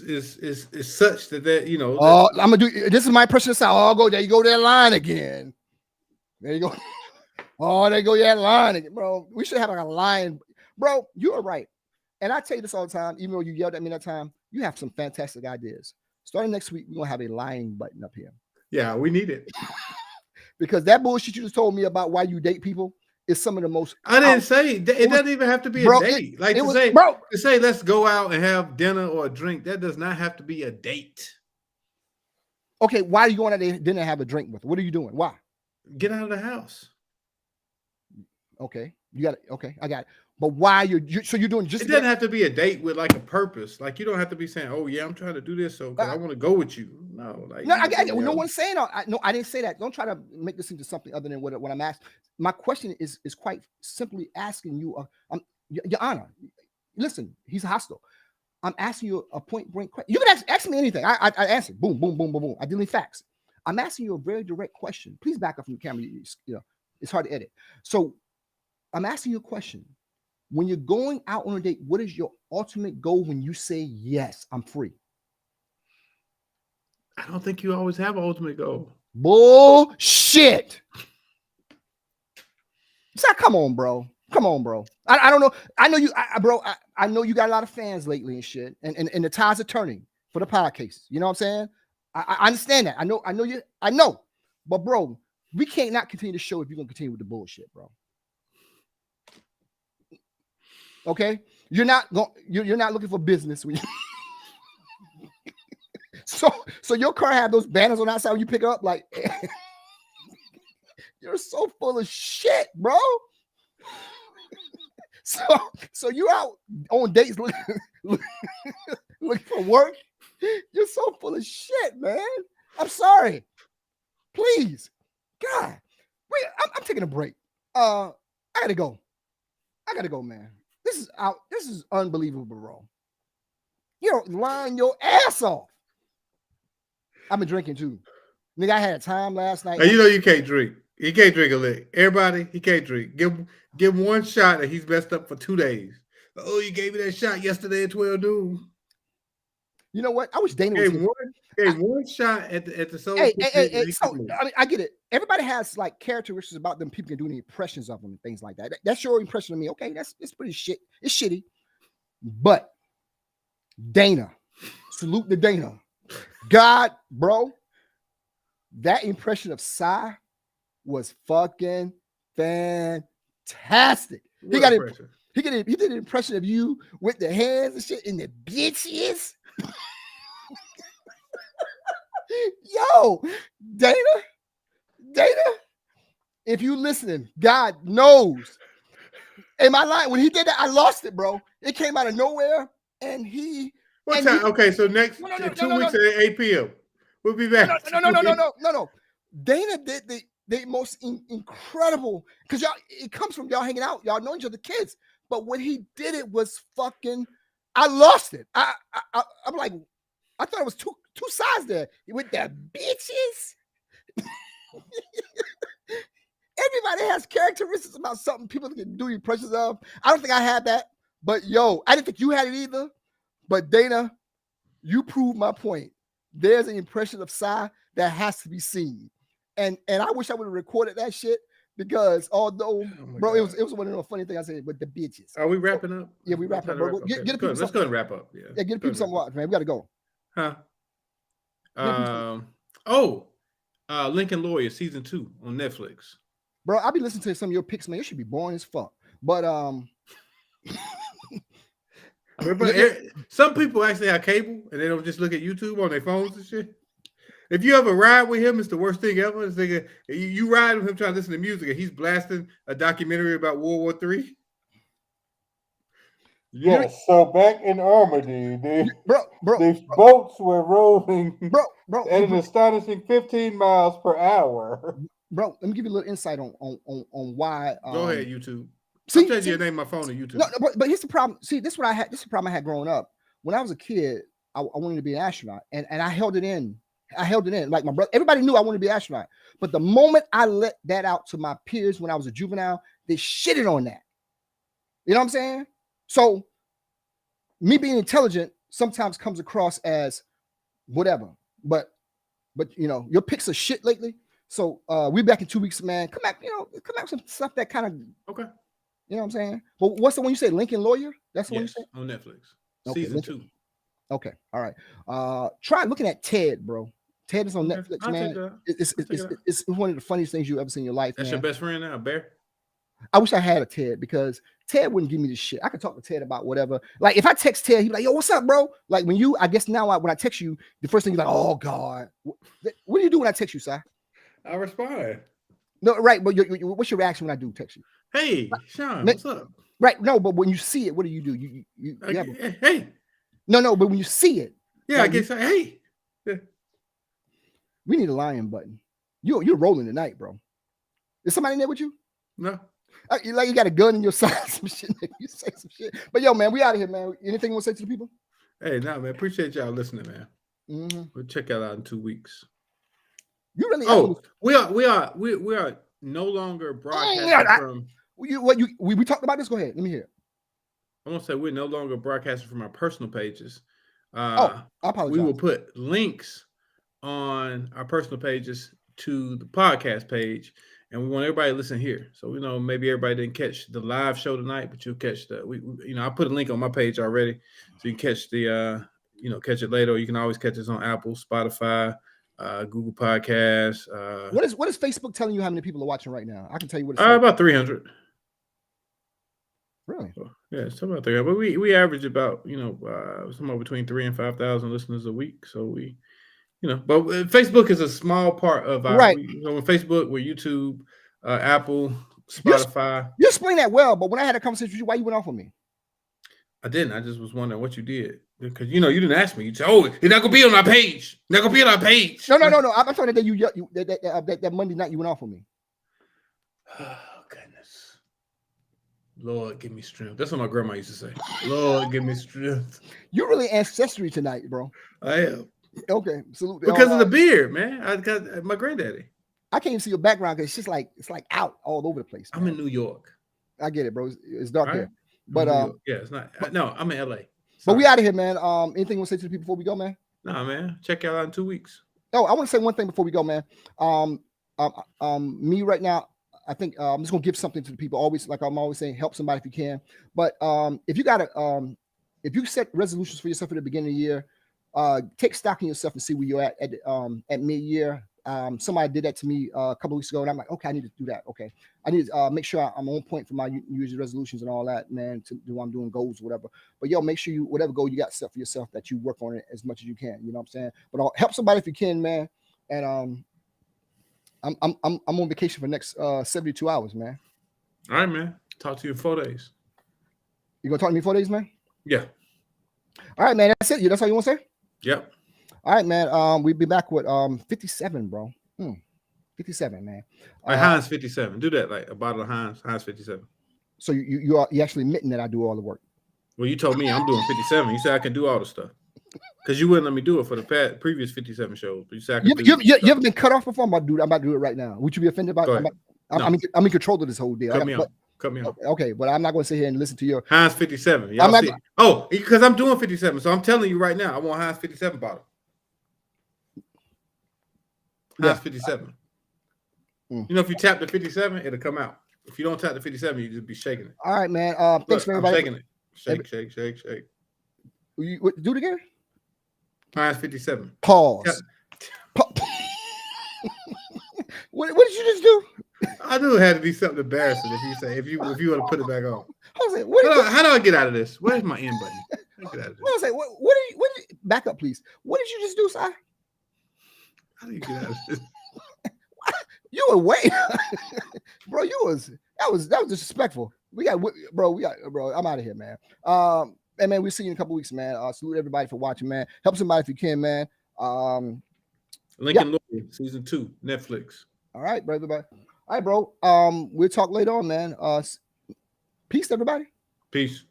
Speaker 3: such that you know.
Speaker 4: Oh, I'm gonna do. This is my personal style. Oh, go there. You go that line again. There you go. Oh, there you go that line again, bro. We should have like a line, bro. You are right. And I tell you this all the time, even though you yelled at me that time, you have some fantastic ideas. Starting next week, we're gonna have a lying button up here.
Speaker 3: Yeah, we need it.
Speaker 4: Because that bullshit you just told me about why you date people is some of the most.
Speaker 3: I didn't say it doesn't even have to be a date. To say let's go out and have dinner or a drink, that does not have to be a date.
Speaker 4: Okay, why are you going out to dinner and have a drink with her? What are you doing? Why?
Speaker 3: Get out of the house.
Speaker 4: Okay, you got it. Okay, I got it. But why you're doing just?
Speaker 3: It doesn't have to be a date with like a purpose. Like you don't have to be saying, "Oh yeah, I'm trying to do this, so I want to go with you." No, like
Speaker 4: I got it. No one's saying. I didn't say that. Don't try to make this into something other than what I'm asking. My question is quite simply asking you, Your Honor. Listen, he's hostile. I'm asking you a point blank question. You can ask me anything. I answer. Boom, boom, boom, boom, boom. I deal in facts. I'm asking you a very direct question. Please back up from the camera. You know, it's hard to edit. So I'm asking you a question. When you're going out on a date, what is your ultimate goal when you say, yes, I'm free?
Speaker 3: I don't think you always have an ultimate goal.
Speaker 4: Bullshit. So come on, bro. Come on, bro. I don't know. I know you, bro. I know you got a lot of fans lately and shit. And the tides are turning for the podcasts. You know what I'm saying? I understand that. I know. But bro, we can't not continue the show if you're gonna continue with the bullshit, bro. Okay, you're not looking for business when you so your car had those banners on the outside when you pick up. Like you're so full of shit, bro. So you're out on dates looking for work. You're so full of shit, man. I'm sorry. Please, God, wait. I'm taking a break. I gotta go, man. This is unbelievable, bro. You're lying your ass off. I've been drinking too. Nigga, I had a time last night.
Speaker 3: Now, you know you can't drink. He can't drink a lick. Everybody, he can't drink. Give him one shot and he's messed up for 2 days. Oh, you gave me that shot yesterday at 12 noon.
Speaker 4: You know what? I wish Dana was here.
Speaker 3: Gave one shot at the soul.
Speaker 4: Hey, so, I mean, I get it. Everybody has like characteristics about them. People can do any impressions of them and things like that. That's your impression of me. Okay, it's pretty shit. It's shitty. But Dana, salute to Dana. God, bro, that impression of Psy was fucking fantastic. He did an impression of you with the hands and shit and the bitches. Yo, Dana, if you listening, God knows. Am I lying? When he did that, I lost it, bro. It came out of nowhere, and he.
Speaker 3: What time? Okay, so next 2 weeks at 8 p.m. We'll be back.
Speaker 4: No. Dana did the most incredible, because y'all, it comes from y'all hanging out. Y'all know each other kids, but when he did it was fucking. I lost it. I'm like, I thought it was two sides there with the bitches. Everybody has characteristics about something people can do impressions of. I don't think I had that, but yo, I didn't think you had it either. But Dana, you proved my point. There's an impression of Psy that has to be seen, and I wish I would have recorded that shit, because although, bro, it was one of the funny things I said with the bitches.
Speaker 3: Are we wrapping up?
Speaker 4: Yeah, we wrapping up, bro. Get people.
Speaker 3: Let's go and wrap up. Yeah,
Speaker 4: get people some watch, man. We gotta go.
Speaker 3: Huh? Lincoln Lawyer season 2 on Netflix.
Speaker 4: Bro, I'll be listening to some of your picks, man. You should be boring as fuck. But
Speaker 3: some people actually have cable and they don't just look at YouTube on their phones and shit. If you ever ride with him, it's the worst thing ever. It's like you ride with him trying to listen to music and he's blasting a documentary about World War III.
Speaker 5: Yes, so back in Normandy, these boats were rolling at an astonishing 15 miles per hour.
Speaker 4: bro, let me give you a little insight on why.
Speaker 3: Go ahead, YouTube.
Speaker 4: See,
Speaker 3: I'm changing your name on my phone to YouTube.
Speaker 4: No, but here's the problem. See, this is what I had. This is the problem I had growing up. When I was a kid, I wanted to be an astronaut, and I held it in. Like my brother. Everybody knew I wanted to be an astronaut. But the moment I let that out to my peers when I was a juvenile, they shitted on that. You know what I'm saying? So me being intelligent sometimes comes across as whatever. But you know, your picks are shit lately. So we're back in 2 weeks, man. Come back with some stuff that kind of
Speaker 3: okay.
Speaker 4: You know what I'm saying? But what's the one you say? Lincoln Lawyer? That's the one you said?
Speaker 3: On Netflix.
Speaker 4: Okay,
Speaker 3: Season 2.
Speaker 4: Okay, all right. Try looking at Ted, bro. Ted is on Netflix, man. It's one of the funniest things you ever seen in your life.
Speaker 3: That's your best friend now, Bear?
Speaker 4: I wish I had a Ted because Ted wouldn't give me this shit. I could talk to Ted about whatever. Like if I text Ted, he'd be like, "Yo, what's up, bro?" Like when I guess now when I text you, the first thing you're like, "Oh God, what do you do when I text you, Si?"
Speaker 3: I respond.
Speaker 4: No, right, but what's your reaction when I do text you?
Speaker 3: Hey, Shawn, what's up?
Speaker 4: Right, no, but when you see it, what do? You
Speaker 3: hey.
Speaker 4: No, but when you see it,
Speaker 3: yeah, like I guess. Hey,
Speaker 4: we need a lion button. You're rolling tonight, bro. Is somebody in there with you?
Speaker 3: No.
Speaker 4: Like you got a gun in your side, some shit. You say some shit. But yo, man, we out of here, man. Anything you want to say to the people?
Speaker 3: Hey, man. Appreciate y'all listening, man.
Speaker 4: Mm-hmm.
Speaker 3: We'll check y'all out in 2 weeks.
Speaker 4: You really?
Speaker 3: Oh, we are no longer broadcasting from.
Speaker 4: We talked about this. Go ahead. Let me hear it.
Speaker 3: I want to say we're no longer broadcasting from our personal pages.
Speaker 4: I apologize.
Speaker 3: We will put links on our personal pages to the podcast page, and we want everybody to listen here. So we know maybe everybody didn't catch the live show tonight, but you'll catch I put a link on my page already, so you can catch catch it later. Or you can always catch us on Apple, Spotify, Google Podcasts.
Speaker 4: What is Facebook telling you how many people are watching right now? I can tell you what it's
Speaker 3: about 300.
Speaker 4: Really?
Speaker 3: Yeah, it's about 300. But we average about somewhere between 3,000 and 5,000 listeners a week. So we, but Facebook is a small part of our
Speaker 4: right.
Speaker 3: On Facebook, we're YouTube, Apple, Spotify.
Speaker 4: You explained that well, but when I had a conversation with you, why you went off on me?
Speaker 3: I didn't. I just was wondering what you did because you didn't ask me. You said, "Oh, you're not gonna be on our page. Not gonna be on our page."
Speaker 4: No. I'm talking that Monday night you went off on me.
Speaker 3: Oh goodness, Lord, give me strength. That's what my grandma used to say. Lord, give me strength.
Speaker 4: You're really ancestry tonight, bro.
Speaker 3: I am.
Speaker 4: Okay, salute.
Speaker 3: Because of the beard, man. I got my granddaddy.
Speaker 4: I can't even see your background because it's just like out all over the place. Man.
Speaker 3: I'm in New York.
Speaker 4: I get it, bro. It's dark here. But
Speaker 3: it's not. No, I'm in LA. Sorry.
Speaker 4: But we out of here, man. Anything you want to say to the people before we go, man?
Speaker 3: Nah, man. Check y'all out in 2 weeks.
Speaker 4: Oh, I want to say one thing before we go, man. Me right now, I think I'm just gonna give something to the people. Always, like I'm always saying, help somebody if you can. But if you set resolutions for yourself at the beginning of the year, take stock in yourself and see where you're at mid-year. Somebody did that to me a couple of weeks ago, and I'm like, okay, I need to do that. Okay, I need to make sure I'm on point for my New Year's resolutions and all that, man. To do I'm doing goals or whatever. But yo, make sure whatever goal you got set for yourself that you work on it as much as you can. You know what I'm saying? But help somebody if you can, man. And I'm on vacation for the next 72 hours, man.
Speaker 3: All right, man. Talk to you in 4 days.
Speaker 4: You gonna talk to me in 4 days, man?
Speaker 3: Yeah.
Speaker 4: All right, man. That's it. That's all you want to say?
Speaker 3: Yep.
Speaker 4: All right, man. We'll be back with 57, bro. 57, man.
Speaker 3: Heinz 57. Do that like a bottle of Heinz 57.
Speaker 4: So you actually admitting that I do all the work.
Speaker 3: Well, you told me I'm doing 57. You said I can do all the stuff. Because you wouldn't let me do it for the previous 57 shows. But you said I can
Speaker 4: you ever been cut off before? I'm about to do it right now. Would you be offended by it? I'm in control of this whole deal.
Speaker 3: Cut me off.
Speaker 4: Okay, but I'm not going to sit here and listen to your
Speaker 3: Heinz 57. Because I'm doing 57. So I'm telling you right now, I want Heinz 57 bottle. Heinz 57. If you tap the 57, it'll come out. If you don't tap the 57, you just be shaking it.
Speaker 4: All right, man. Thanks for everybody.
Speaker 3: I'm shaking it. Shake.
Speaker 4: Do it again.
Speaker 3: Heinz 57.
Speaker 4: Pause. What did you just do?
Speaker 3: I knew it had to be something embarrassing if you want to put it back on.
Speaker 4: I was like,
Speaker 3: how do I get out of this? Where's my end button? Get out of this.
Speaker 4: I was like, what did you back up, please? What did you just do, Si?
Speaker 3: How do you get out of this?
Speaker 4: You were way, bro. That was disrespectful. Bro. I'm out of here, man. And man, we'll see you in a couple weeks, man. Salute everybody for watching, man. Help somebody if you can, man.
Speaker 3: Lincoln Lawyer, season 2, Netflix.
Speaker 4: All right, bro, everybody. All right, bro. We'll talk later on, man. Peace, everybody.
Speaker 3: Peace.